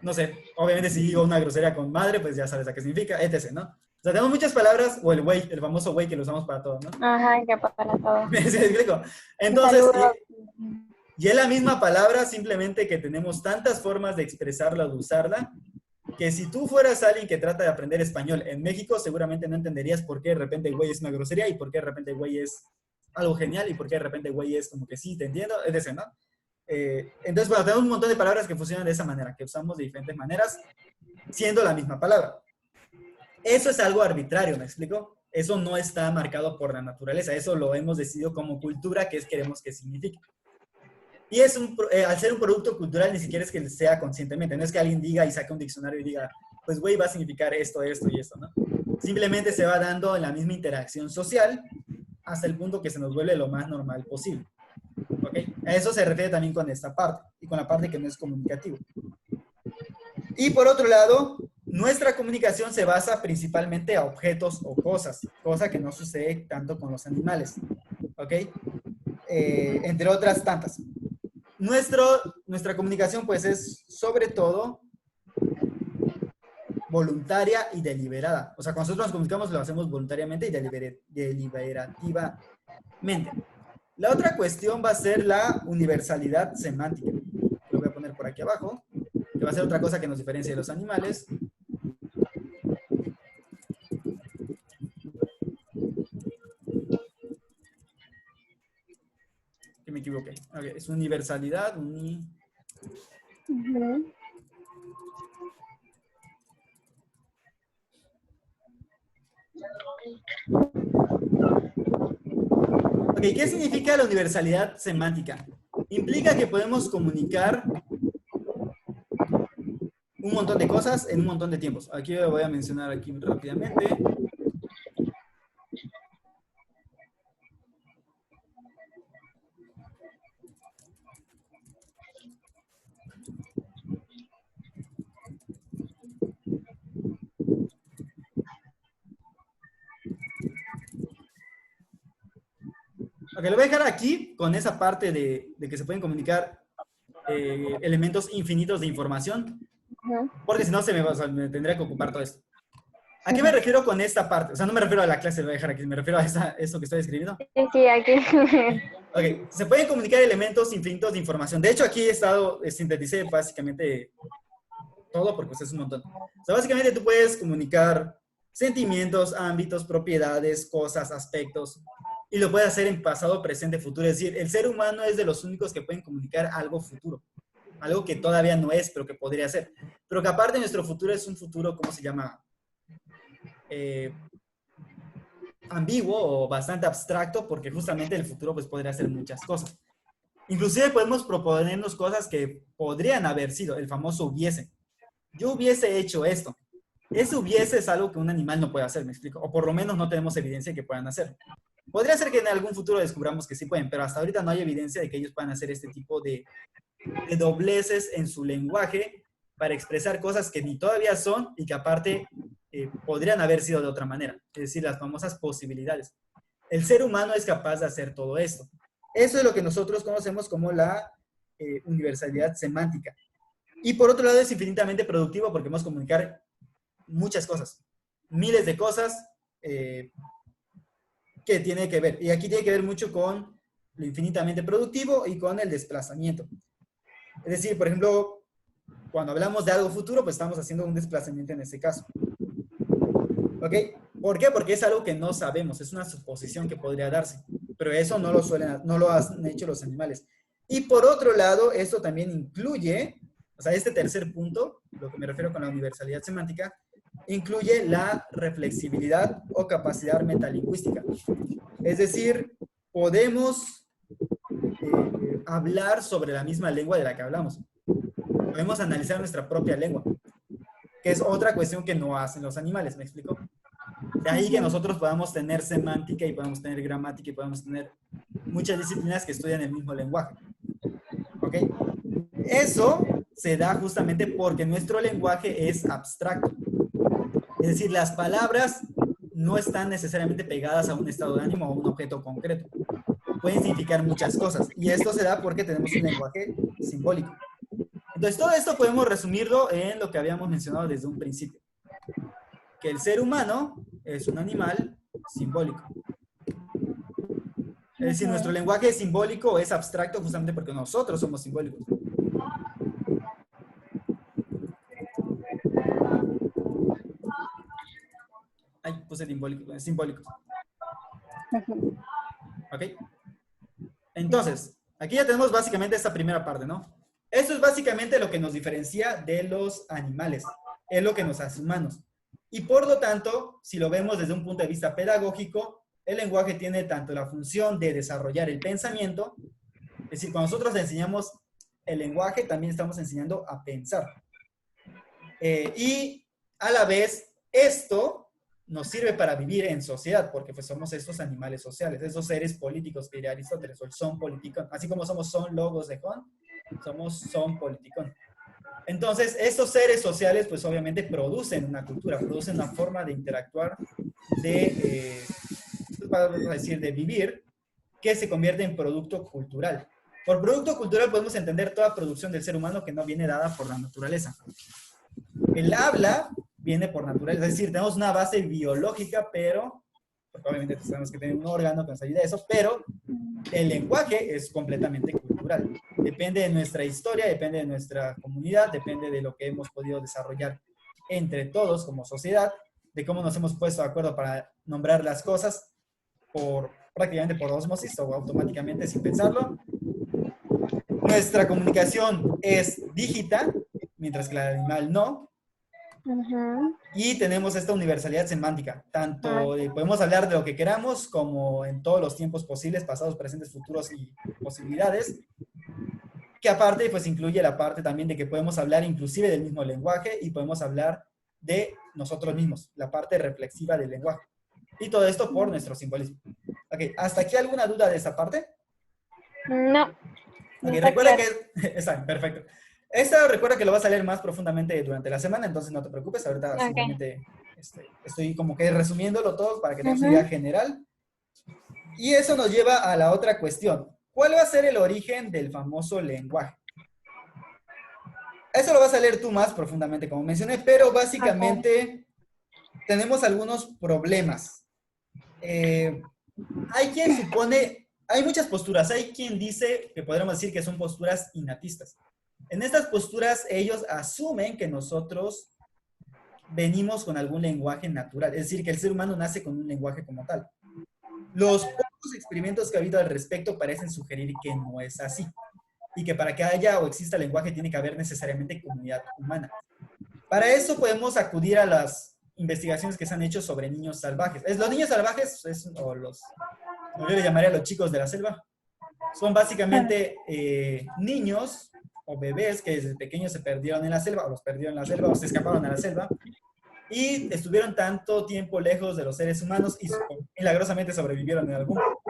no sé, obviamente si digo una grosería con madre, pues ya sabes a qué significa, etc., ¿no? O sea, tenemos muchas palabras, o el güey, el famoso güey que lo usamos para todo, ¿no? Ajá, que para todo. ¿Me explico? Entonces, y es la misma palabra, simplemente que tenemos tantas formas de expresarla o de usarla, que si tú fueras alguien que trata de aprender español en México, seguramente no entenderías por qué de repente güey es una grosería y por qué de repente güey es algo genial y por qué de repente güey es como que sí, te entiendo, es decir, ¿no? Entonces, bueno, tenemos un montón de palabras que funcionan de esa manera, que usamos de diferentes maneras, siendo la misma palabra. Eso es algo arbitrario, ¿me explico? Eso no está marcado por la naturaleza, eso lo hemos decidido como cultura, que es queremos que signifique. Y es al ser un producto cultural, ni siquiera es que sea conscientemente, no es que alguien diga y saque un diccionario y diga, pues güey, va a significar esto, esto y esto, ¿no? Simplemente se va dando en la misma interacción social hasta el punto que se nos vuelve lo más normal posible. ¿Ok? A eso se refiere también con esta parte y con la parte que no es comunicativo. Y por otro lado, nuestra comunicación se basa principalmente a objetos o cosas, cosa que no sucede tanto con los animales. ¿Ok? Entre otras tantas. Nuestra comunicación pues es sobre todo voluntaria y deliberada. O sea, cuando nosotros nos comunicamos lo hacemos voluntariamente y deliberativamente. La otra cuestión va a ser la universalidad semántica. Lo voy a poner por aquí abajo, que va a ser otra cosa que nos diferencia de los animales. Que me equivoqué. Okay, es universalidad. Ok, ¿qué significa la universalidad semántica? Implica que podemos comunicar un montón de cosas en un montón de tiempos. Aquí lo voy a mencionar aquí rápidamente. Ok, lo voy a dejar aquí con esa parte de que se pueden comunicar elementos infinitos de información, porque si no o sea, me tendría que ocupar todo esto. ¿A qué me refiero con esta parte? O sea, no me refiero a la clase, lo voy a dejar aquí, me refiero a eso que estoy escribiendo. Sí, aquí. Ok, se pueden comunicar elementos infinitos de información. De hecho, aquí he estado, sinteticé básicamente todo, porque pues, es un montón. O sea, básicamente tú puedes comunicar sentimientos, ámbitos, propiedades, cosas, aspectos, y lo puedes hacer en pasado, presente, futuro. Es decir, el ser humano es de los únicos que pueden comunicar algo futuro. Algo que todavía no es, pero que podría ser. Pero que aparte nuestro futuro es un futuro, ¿cómo se llama? Ambiguo o bastante abstracto, porque justamente el futuro pues podría ser muchas cosas. Inclusive podemos proponernos cosas que podrían haber sido, el famoso hubiese. Yo hubiese hecho esto. Ese hubiese es algo que un animal no puede hacer, ¿me explico? O por lo menos no tenemos evidencia de que puedan hacer. Podría ser que en algún futuro descubramos que sí pueden, pero hasta ahorita no hay evidencia de que ellos puedan hacer este tipo de dobleces en su lenguaje para expresar cosas que ni todavía son y que aparte podrían haber sido de otra manera. Es decir, las famosas posibilidades. El ser humano es capaz de hacer todo esto. Eso es lo que nosotros conocemos como la universalidad semántica. Y por otro lado es infinitamente productivo porque podemos comunicar muchas cosas, miles de cosas que tiene que ver. Y aquí tiene que ver mucho con lo infinitamente productivo y con el desplazamiento. Es decir, por ejemplo, cuando hablamos de algo futuro, pues estamos haciendo un desplazamiento en este caso. ¿Ok? ¿Por qué? Porque es algo que no sabemos, es una suposición que podría darse, pero eso no lo han hecho los animales. Y por otro lado, esto también incluye, o sea, este tercer punto, lo que me refiero con la universalidad semántica, incluye la reflexibilidad o capacidad metalingüística. Es decir, podemos hablar sobre la misma lengua de la que hablamos. Podemos analizar nuestra propia lengua, que es otra cuestión que no hacen los animales, ¿me explico? De ahí que nosotros podamos tener semántica y podamos tener gramática y podamos tener muchas disciplinas que estudian el mismo lenguaje. ¿Ok? Eso se da justamente porque nuestro lenguaje es abstracto. Es decir, las palabras no están necesariamente pegadas a un estado de ánimo o a un objeto concreto. Pueden significar muchas cosas. Y esto se da porque tenemos un lenguaje simbólico. Entonces, todo esto podemos resumirlo en lo que habíamos mencionado desde un principio. Que el ser humano es un animal simbólico. Es decir, nuestro lenguaje es simbólico, es abstracto justamente porque nosotros somos simbólicos. Ay, puse simbólico. ¿Ok? Entonces, aquí ya tenemos básicamente esta primera parte, ¿no? Esto es básicamente lo que nos diferencia de los animales. Es lo que nos hace humanos. Y por lo tanto, si lo vemos desde un punto de vista pedagógico, el lenguaje tiene tanto la función de desarrollar el pensamiento, es decir, cuando nosotros enseñamos el lenguaje, también estamos enseñando a pensar. Y a la vez, esto nos sirve para vivir en sociedad, porque pues somos estos animales sociales, esos seres políticos que diría Aristóteles, o el son politicón. Así como somos son logos de Jon, somos son politicón. Entonces, estos seres sociales, pues obviamente producen una cultura, producen una forma de interactuar, vamos a decir, de vivir, que se convierte en producto cultural. Por producto cultural podemos entender toda producción del ser humano que no viene dada por la naturaleza. El habla viene por naturaleza, es decir, tenemos una base biológica, pero obviamente tenemos que tener un órgano que nos ayude a eso, pero el lenguaje es completamente cultural. Depende de nuestra historia, depende de nuestra comunidad, depende de lo que hemos podido desarrollar entre todos como sociedad, de cómo nos hemos puesto de acuerdo para nombrar las cosas prácticamente por osmosis o automáticamente sin pensarlo. Nuestra comunicación es dígita, mientras que la animal no. Y tenemos esta universalidad semántica. Tanto podemos hablar de lo que queramos, como en todos los tiempos posibles, pasados, presentes, futuros y posibilidades. Que aparte, pues incluye la parte también de que podemos hablar inclusive del mismo lenguaje y podemos hablar de nosotros mismos, la parte reflexiva del lenguaje. Y todo esto por nuestro simbolismo. Ok, ¿hasta aquí alguna duda de esta parte? No. Ok, recuerda que... Está, perfecto. Esta recuerda que lo vas a leer más profundamente durante la semana, entonces no te preocupes, ahorita simplemente estoy como que resumiéndolo todo para que tengas una idea general. Y eso nos lleva a la otra cuestión. ¿Cuál va a ser el origen del famoso lenguaje? Eso lo vas a leer tú más profundamente, como mencioné, pero básicamente tenemos algunos problemas. Hay quien supone, hay muchas posturas, hay quien dice que podríamos decir que son posturas innatistas. En estas posturas ellos asumen que nosotros venimos con algún lenguaje natural, es decir, que el ser humano nace con un lenguaje como tal. Los pocos experimentos que ha habido al respecto parecen sugerir que no es así, y que para que haya o exista lenguaje tiene que haber necesariamente comunidad humana. Para eso podemos acudir a las investigaciones que se han hecho sobre niños salvajes. Los niños salvajes, yo le llamaría a los chicos de la selva, son básicamente niños o bebés que desde pequeños se perdieron en la selva, o los perdieron en la selva, o se escaparon a la selva, y estuvieron tanto tiempo lejos de los seres humanos y milagrosamente sobrevivieron en algún punto,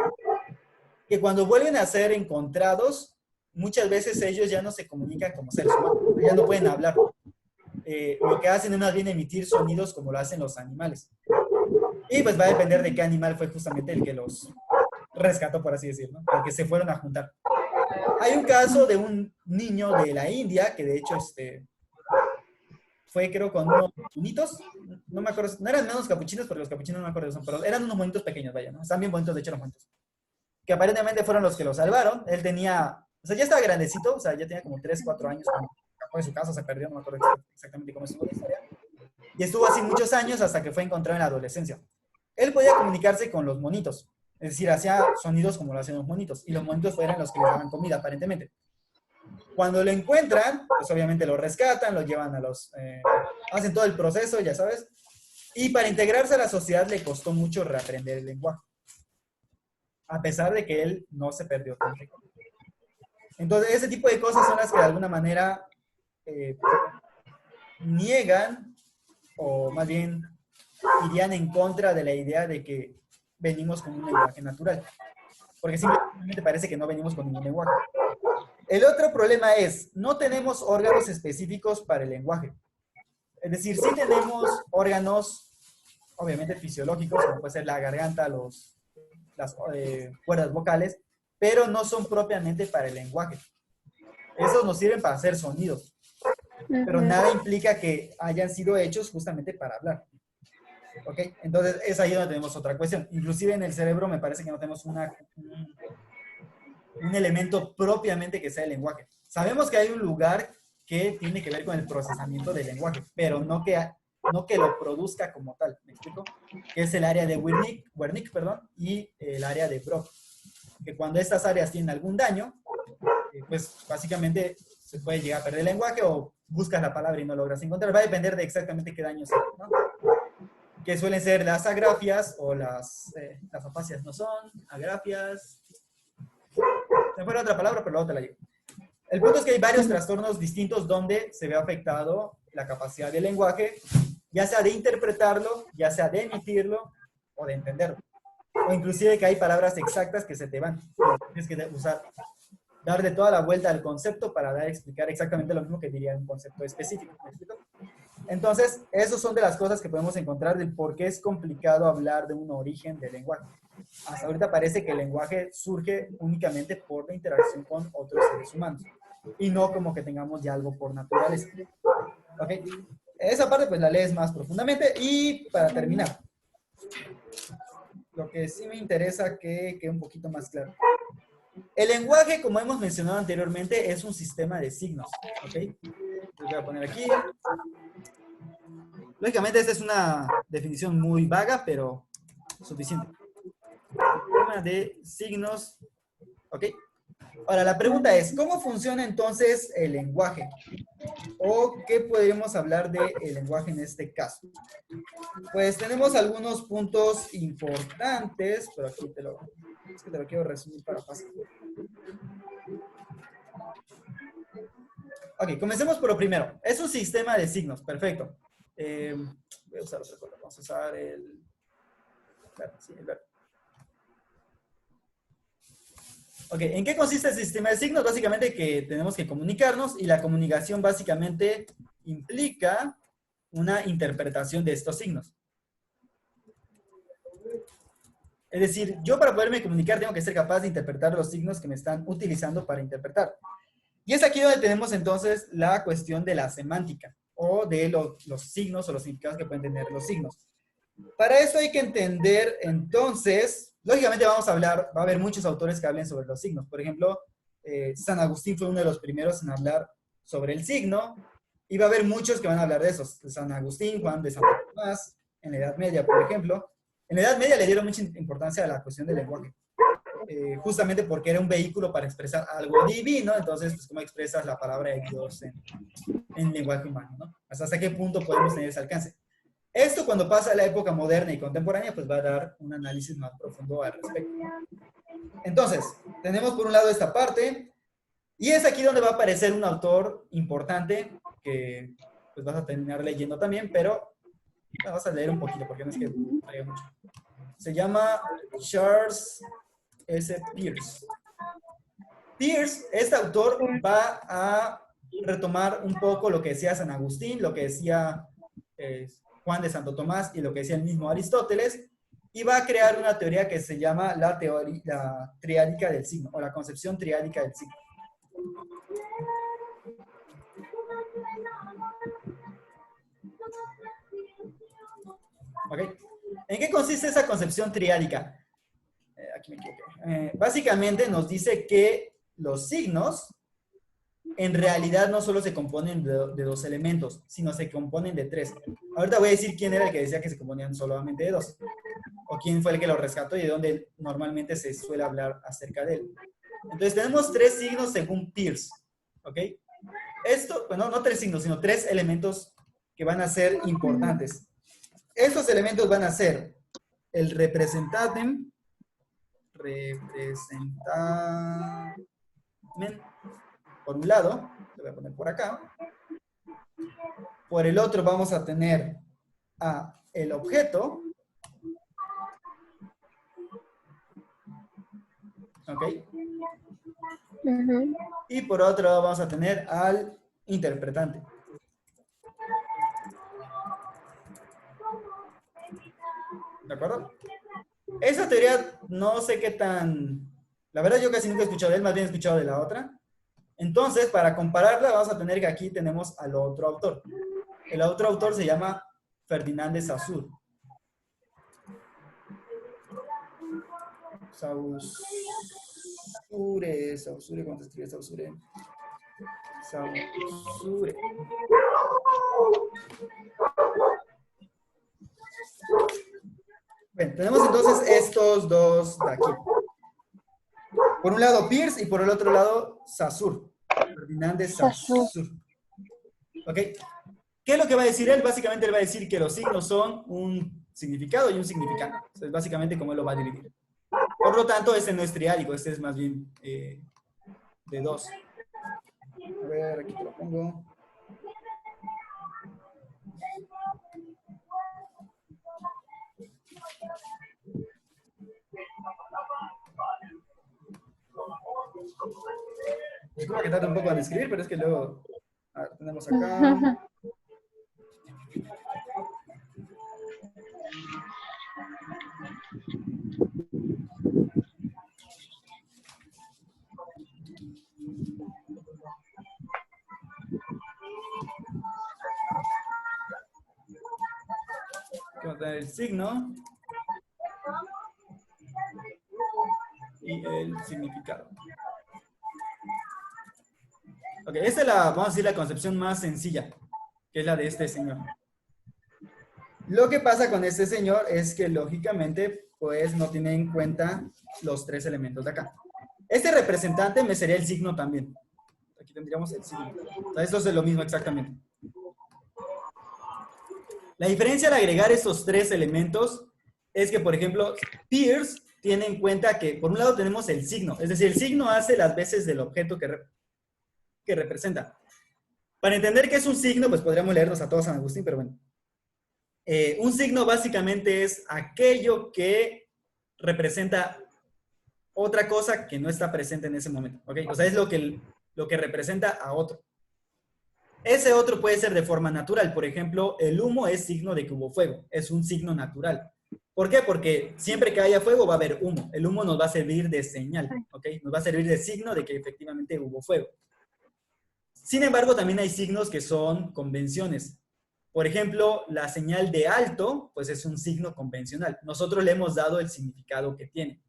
que cuando vuelven a ser encontrados, muchas veces ellos ya no se comunican como seres humanos, ya no pueden hablar. Lo que hacen es más bien emitir sonidos como lo hacen los animales. Y pues va a depender de qué animal fue justamente el que los rescató, por así decirlo, ¿no? El que se fueron a juntar. Hay un caso de un niño de la India que de hecho fue creo con unos monitos, no me acuerdo, no eran menos capuchinos porque los capuchinos no me acuerdo, pero eran unos monitos pequeños, vaya, ¿no? Están bien bonitos, de hecho los monitos. Que aparentemente fueron los que lo salvaron. Él tenía, o sea, ya estaba grandecito, o sea, ya tenía como 3, 4 años cuando escapó de su casa, se perdió, no me acuerdo exactamente cómo estuvo la historia. Y estuvo así muchos años hasta que fue encontrado en la adolescencia. Él podía comunicarse con los monitos, es decir, hacía sonidos como lo hacían los monitos, y los monitos eran los que les daban comida, aparentemente. Cuando lo encuentran, pues obviamente lo rescatan, lo llevan a hacen todo el proceso, ya sabes, y para integrarse a la sociedad le costó mucho reaprender el lenguaje, a pesar de que él no se perdió tanto. Entonces, ese tipo de cosas son las que de alguna manera niegan, o más bien irían en contra de la idea de que venimos con un lenguaje natural. Porque simplemente parece que no venimos con ningún lenguaje. El otro problema es, no tenemos órganos específicos para el lenguaje. Es decir, sí tenemos órganos obviamente fisiológicos, como puede ser la garganta, las cuerdas vocales, pero no son propiamente para el lenguaje. Esos nos sirven para hacer sonidos, pero nada implica que hayan sido hechos justamente para hablar. ¿Ok? Entonces es ahí donde tenemos otra cuestión. Inclusive en el cerebro me parece que no tenemos un elemento propiamente que sea el lenguaje. Sabemos que hay un lugar que tiene que ver con el procesamiento del lenguaje, pero no que lo produzca como tal, ¿me explico? Que es el área de Wernicke, perdón, y el área de Brock. Que cuando estas áreas tienen algún daño, pues básicamente se puede llegar a perder el lenguaje o buscas la palabra y no logras encontrar. Va a depender de exactamente qué daño sea, ¿no? Que suelen ser las agrafias o las afasias. No son agrafias. Me fue otra palabra, pero luego te la digo. El punto es que hay varios trastornos distintos donde se ve afectado la capacidad del lenguaje, ya sea de interpretarlo, ya sea de emitirlo o de entenderlo. O inclusive que hay palabras exactas que se te van. Tienes que darle toda la vuelta al concepto para explicar exactamente lo mismo que diría un concepto específico. ¿Me explico? Entonces, esas son de las cosas que podemos encontrar del por qué es complicado hablar de un origen del lenguaje. Hasta ahorita parece que el lenguaje surge únicamente por la interacción con otros seres humanos y no como que tengamos ya algo por naturaleza. ¿Ok? Esa parte pues la lees más profundamente y para terminar, lo que sí me interesa que quede un poquito más claro. El lenguaje, como hemos mencionado anteriormente, es un sistema de signos. ¿Ok? Lo voy a poner aquí. Lógicamente, esta es una definición muy vaga, pero suficiente. Sistema de signos. ¿Ok? Ahora, la pregunta es, ¿cómo funciona entonces el lenguaje? ¿O qué podríamos hablar del lenguaje en este caso? Pues tenemos algunos puntos importantes, pero aquí te lo quiero resumir para pasar. Ok, comencemos por lo primero. Es un sistema de signos, perfecto. Voy a usar otra cosa. Vamos a usar el verbo. Ok, ¿en qué consiste el sistema de signos? Básicamente que tenemos que comunicarnos y la comunicación básicamente implica una interpretación de estos signos. Es decir, yo para poderme comunicar tengo que ser capaz de interpretar los signos que me están utilizando para interpretar. Y es aquí donde tenemos entonces la cuestión de la semántica o de los signos o los significados que pueden tener los signos. Para eso hay que entender entonces, lógicamente va a haber muchos autores que hablen sobre los signos. Por ejemplo, San Agustín fue uno de los primeros en hablar sobre el signo y va a haber muchos que van a hablar de esos. San Agustín, Juan de Santo Tomás, en la Edad Media, por ejemplo. En la Edad Media le dieron mucha importancia a la cuestión del lenguaje. Justamente porque era un vehículo para expresar algo divino, entonces, pues, ¿cómo expresas la palabra de Dios en lenguaje humano, ¿no? ¿Hasta qué punto podemos tener ese alcance? Esto cuando pasa a la época moderna y contemporánea, pues va a dar un análisis más profundo al respecto. Entonces, tenemos por un lado esta parte, y es aquí donde va a aparecer un autor importante, que pues vas a terminar leyendo también, pero vas a leer un poquito, porque no es que traiga mucho. Se llama Charles S. Peirce. Peirce, este autor, va a retomar un poco lo que decía San Agustín, lo que decía Juan de Santo Tomás y lo que decía el mismo Aristóteles, y va a crear una teoría que se llama la triádica del signo, o la concepción triádica del signo. ¿Ok? ¿En qué consiste esa concepción triádica? Aquí me equivoqué. Básicamente nos dice que los signos en realidad no solo se componen de dos elementos, sino se componen de tres. Ahorita voy a decir quién era el que decía que se componían solamente de dos, o quién fue el que lo rescató y de dónde normalmente se suele hablar acerca de él. Entonces tenemos tres signos según Peirce, ¿ok? Esto, bueno, no tres signos, sino tres elementos que van a ser importantes. Estos elementos van a ser el representamen, por un lado, lo voy a poner por acá. Por el otro vamos a tener el objeto. ¿Ok? Y por otro lado vamos a tener al interpretante. ¿De acuerdo? Esa teoría no sé qué tan... La verdad yo casi nunca he escuchado de él, más bien he escuchado de la otra. Entonces, para compararla, vamos a tener que aquí tenemos al otro autor. El otro autor se llama Ferdinand de Saussure. Saussure, ¿cómo se escribe Saussure? Saussure. Bien, tenemos entonces estos dos de aquí. Por un lado Peirce y por el otro lado Saussure. Ferdinand de Saussure. ¿Ok? ¿Qué es lo que va a decir él? Básicamente él va a decir que los signos son un significado y un significante. Es básicamente como él lo va a dividir. Por lo tanto, este no es triádico, este es más bien de dos. A ver, aquí te lo pongo. Disculpa que tarde un poco en escribir, pero es que luego... A ver, tenemos acá... Vamos a tener el signo y el significado. Ok, esta es la, vamos a decir, la concepción más sencilla, que es la de este señor. Lo que pasa con este señor es que, lógicamente, pues no tiene en cuenta los tres elementos de acá. Este representante me sería el signo también. Aquí tendríamos el signo. O sea, esto es lo mismo exactamente. La diferencia al agregar estos tres elementos es que, por ejemplo, Peirce tiene en cuenta que, por un lado, tenemos el signo. Es decir, el signo hace las veces del objeto que representa. Para entender qué es un signo, pues podríamos leernos a todos San Agustín, pero bueno. Un signo básicamente es aquello que representa otra cosa que no está presente en ese momento. ¿Okay? O sea, es lo que representa a otro. Ese otro puede ser de forma natural. Por ejemplo, el humo es signo de que hubo fuego. Es un signo natural. ¿Por qué? Porque siempre que haya fuego va a haber humo. El humo nos va a servir de señal. ¿Okay? Nos va a servir de signo de que efectivamente hubo fuego. Sin embargo, también hay signos que son convenciones. Por ejemplo, la señal de alto, pues es un signo convencional. Nosotros le hemos dado el significado que tiene.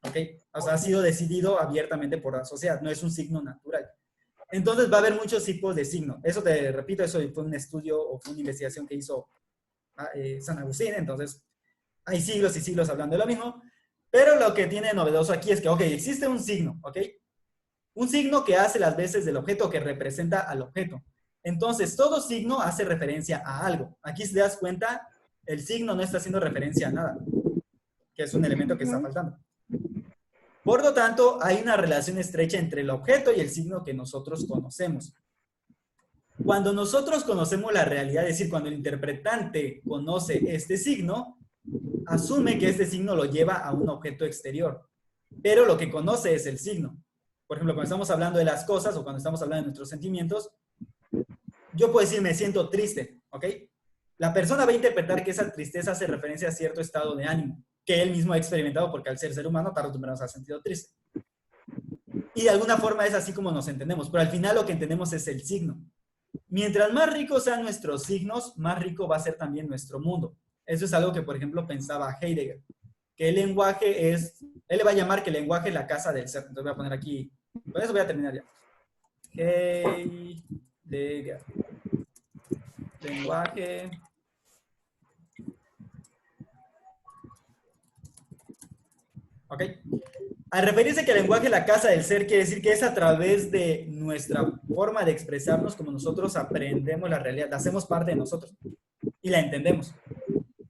¿Ok? O sea, ha sido decidido abiertamente por la sociedad. No es un signo natural. Entonces va a haber muchos tipos de signo. Eso te repito, eso fue un estudio o fue una investigación que hizo San Agustín. Entonces, hay siglos y siglos hablando de lo mismo. Pero lo que tiene novedoso aquí es que, ok, existe un signo, ¿ok? Un signo que hace las veces del objeto, que representa al objeto. Entonces, todo signo hace referencia a algo. Aquí, si te das cuenta, el signo no está haciendo referencia a nada, que es un elemento que está faltando. Por lo tanto, hay una relación estrecha entre el objeto y el signo que nosotros conocemos. Cuando nosotros conocemos la realidad, es decir, cuando el interpretante conoce este signo, asume que este signo lo lleva a un objeto exterior, pero lo que conoce es el signo. Por ejemplo, cuando estamos hablando de las cosas o cuando estamos hablando de nuestros sentimientos, yo puedo decir, me siento triste, ¿ok? La persona va a interpretar que esa tristeza hace referencia a cierto estado de ánimo, que él mismo ha experimentado porque al ser humano, tarde o temprano se ha sentido triste. Y de alguna forma es así como nos entendemos, pero al final lo que entendemos es el signo. Mientras más ricos sean nuestros signos, más rico va a ser también nuestro mundo. Eso es algo que, por ejemplo, pensaba Heidegger, que el lenguaje es, él le va a llamar que el lenguaje es la casa del ser. Entonces voy a poner aquí, con eso voy a terminar ya. Heidegger. Lenguaje. ¿Ok? Al referirse que el lenguaje es la casa del ser, quiere decir que es a través de nuestra forma de expresarnos como nosotros aprendemos la realidad, la hacemos parte de nosotros y la entendemos.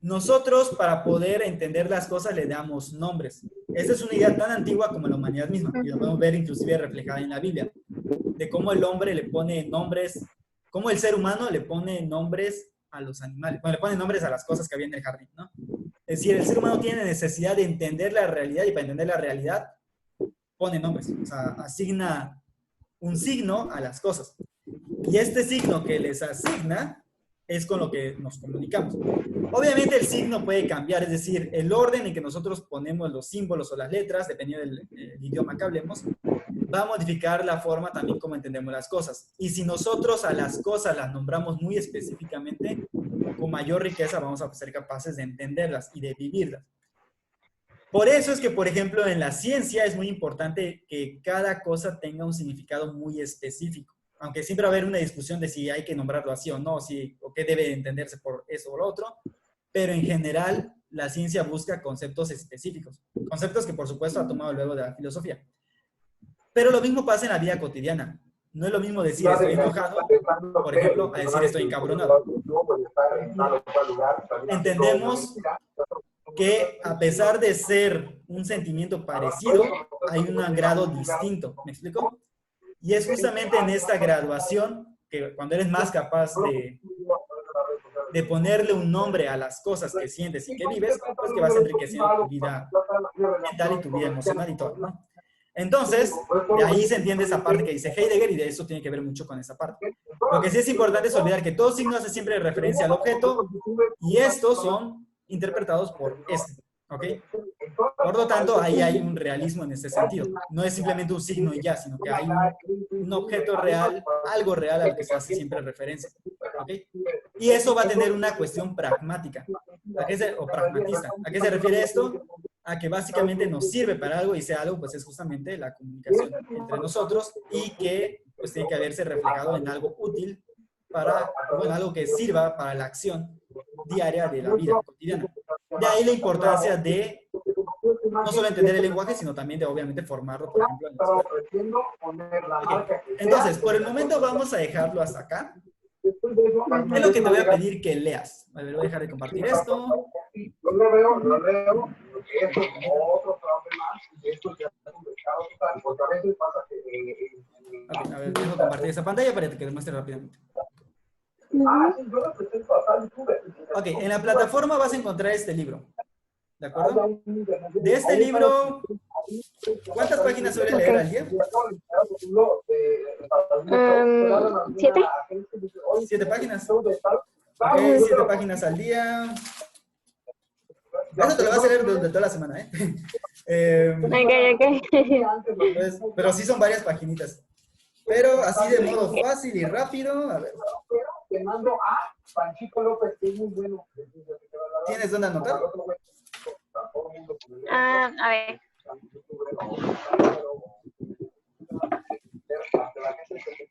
Nosotros, para poder entender las cosas, le damos nombres. Esta es una idea tan antigua como la humanidad misma, y lo podemos ver inclusive reflejada en la Biblia, de cómo el hombre le pone nombres, cómo el ser humano le pone nombres a los animales, bueno, le pone nombres a las cosas que había en el jardín, ¿no? Es decir, el ser humano tiene necesidad de entender la realidad y para entender la realidad pone nombres, o sea, asigna un signo a las cosas. Y este signo que les asigna es con lo que nos comunicamos. Obviamente el signo puede cambiar, es decir, el orden en que nosotros ponemos los símbolos o las letras, dependiendo del idioma que hablemos, va a modificar la forma también como entendemos las cosas. Y si nosotros a las cosas las nombramos muy específicamente, con mayor riqueza vamos a ser capaces de entenderlas y de vivirlas. Por eso es que, por ejemplo, en la ciencia es muy importante que cada cosa tenga un significado muy específico. Aunque siempre va a haber una discusión de si hay que nombrarlo así o no, o qué debe entenderse por eso o lo otro. Pero en general, la ciencia busca conceptos específicos. Conceptos que, por supuesto, ha tomado luego de la filosofía. Pero lo mismo pasa en la vida cotidiana. No es lo mismo decir estoy enojado, por ejemplo, a decir estoy encabronado. Entendemos que a pesar de ser un sentimiento parecido, hay un grado distinto. ¿Me explico? Y es justamente en esta graduación que cuando eres más capaz de ponerle un nombre a las cosas que sientes y que vives, pues que vas enriqueciendo tu vida mental y tu vida emocional y todo, ¿no? Entonces, de ahí se entiende esa parte que dice Heidegger y de eso tiene que ver mucho con esa parte. Lo que sí es importante es olvidar que todo signo hace siempre referencia al objeto y estos son interpretados por este, ¿ok? Por lo tanto, ahí hay un realismo en ese sentido. No es simplemente un signo y ya, sino que hay un objeto real, algo real al que se hace siempre referencia, ¿ok? Y eso va a tener una cuestión pragmática, o pragmatista. ¿A qué se refiere esto? A que básicamente nos sirve para algo y ese algo pues es justamente la comunicación entre nosotros y que pues tiene que haberse reflejado en algo útil para, bueno, algo que sirva para la acción diaria de la vida cotidiana. De ahí la importancia de no solo entender el lenguaje, sino también de obviamente formarlo, por ejemplo, en la escuela. Okay. Entonces, por el momento vamos a dejarlo hasta acá. Es lo que te voy a pedir que leas. A ver, voy a dejar de compartir esto. Lo leo. Esto es otro problema, esto ya está complicado total, porque a veces pasa que... Okay, a ver, dejo compartir esa pantalla para que te demuestre rápidamente. Ok, en la plataforma vas a encontrar este libro. ¿De acuerdo? De este libro, ¿cuántas páginas suele leer al día? 7. 7 páginas. Ok, 7 páginas al día. Eso te lo vas a leer durante toda la semana, ¿eh? Pues, pero sí son varias paginitas. Pero así de modo fácil y rápido. A ver. Te mando a Panchito López, que es muy bueno. ¿Tienes dónde anotar? A ver.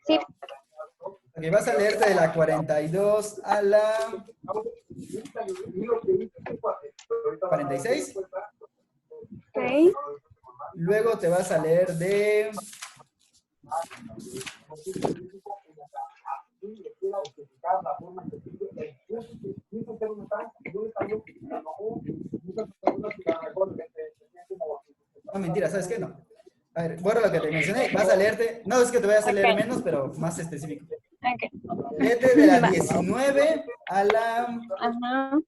Sí. Ok, vas a leerte de la 42 a la 46. Okay. Luego te vas a leer de... No, mentira, ¿sabes qué? No. A ver, borra lo que te mencioné. Vas a leerte... No, es que te voy a hacer leer menos, pero más específico. Okay. Léete de la 19 a la... Ajá.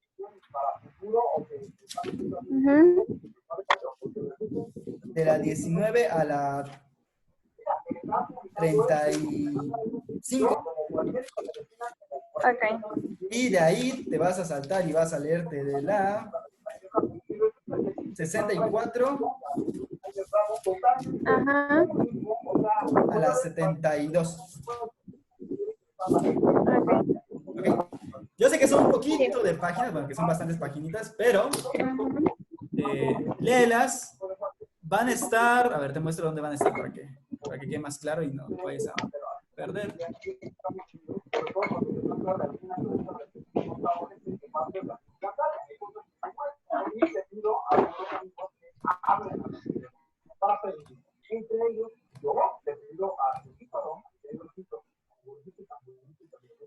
Uh-huh. De la 19 a la 35. Okay. Y de ahí te vas a saltar y vas a leerte de la 64 Ajá. a la 72. Okay. Yo sé que son un poquito de páginas, bueno, que son bastantes paginitas, pero léelas. Van a estar, a ver, te muestro dónde van a estar para que quede más claro y no vayas a perder.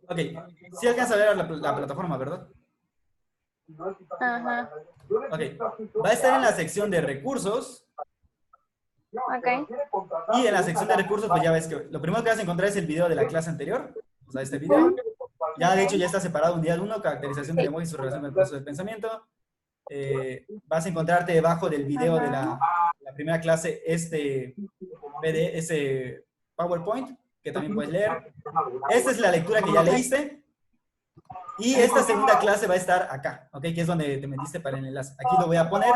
Ok, sí alcanza a ver la plataforma, ¿verdad? Ajá. Ok, va a estar en la sección de recursos. Okay. Y en la sección de recursos, pues ya ves que lo primero que vas a encontrar es el video de la clase anterior. O sea, este video. Ya de hecho ya está separado un día de uno, caracterización del lenguaje y su relación con el proceso de pensamiento. Vas a encontrarte debajo del video de la primera clase ese PowerPoint, que también puedes leer. Esta es la lectura que ya leíste. Y esta segunda clase va a estar acá, ¿ok? Que es donde te metiste para el enlace. Aquí lo voy a poner.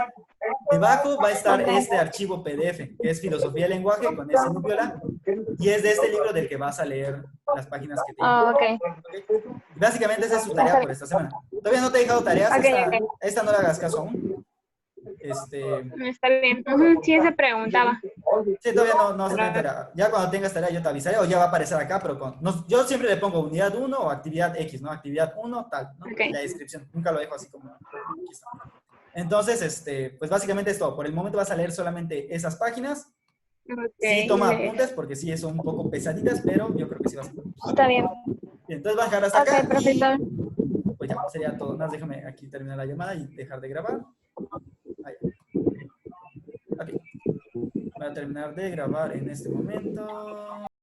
Debajo va a estar este archivo PDF, que es Filosofía del Lenguaje con ese Nubiola. Y es de este libro del que vas a leer las páginas que te Ah, indico. ok. ¿Ok? Básicamente esa es su tarea Está por bien. esta semana. Todavía no te he dejado tareas, Ok, ok. esta no le hagas caso aún. Está bien. Ujú, sí, se preguntaba. Sí, todavía no vas a tener Pero, tarea. Ya cuando tengas tarea yo te avisaré o ya va a aparecer acá, pero yo siempre le pongo unidad 1 o actividad X, ¿no? Actividad 1, tal, ¿no? ok. Y la descripción. Nunca lo dejo así como aquí está. Entonces, pues básicamente es todo. Por el momento vas a leer solamente esas páginas. Ok, Sí, toma apuntes porque sí son un poco pesaditas, pero yo creo que sí vas a poder. está bien. Bien, entonces vas a dejar hasta acá Ok, y profesor. pues ya, sería todo. Nada, más déjame aquí terminar la llamada y dejar de grabar. Ahí. Ok. Voy a terminar de grabar en este momento.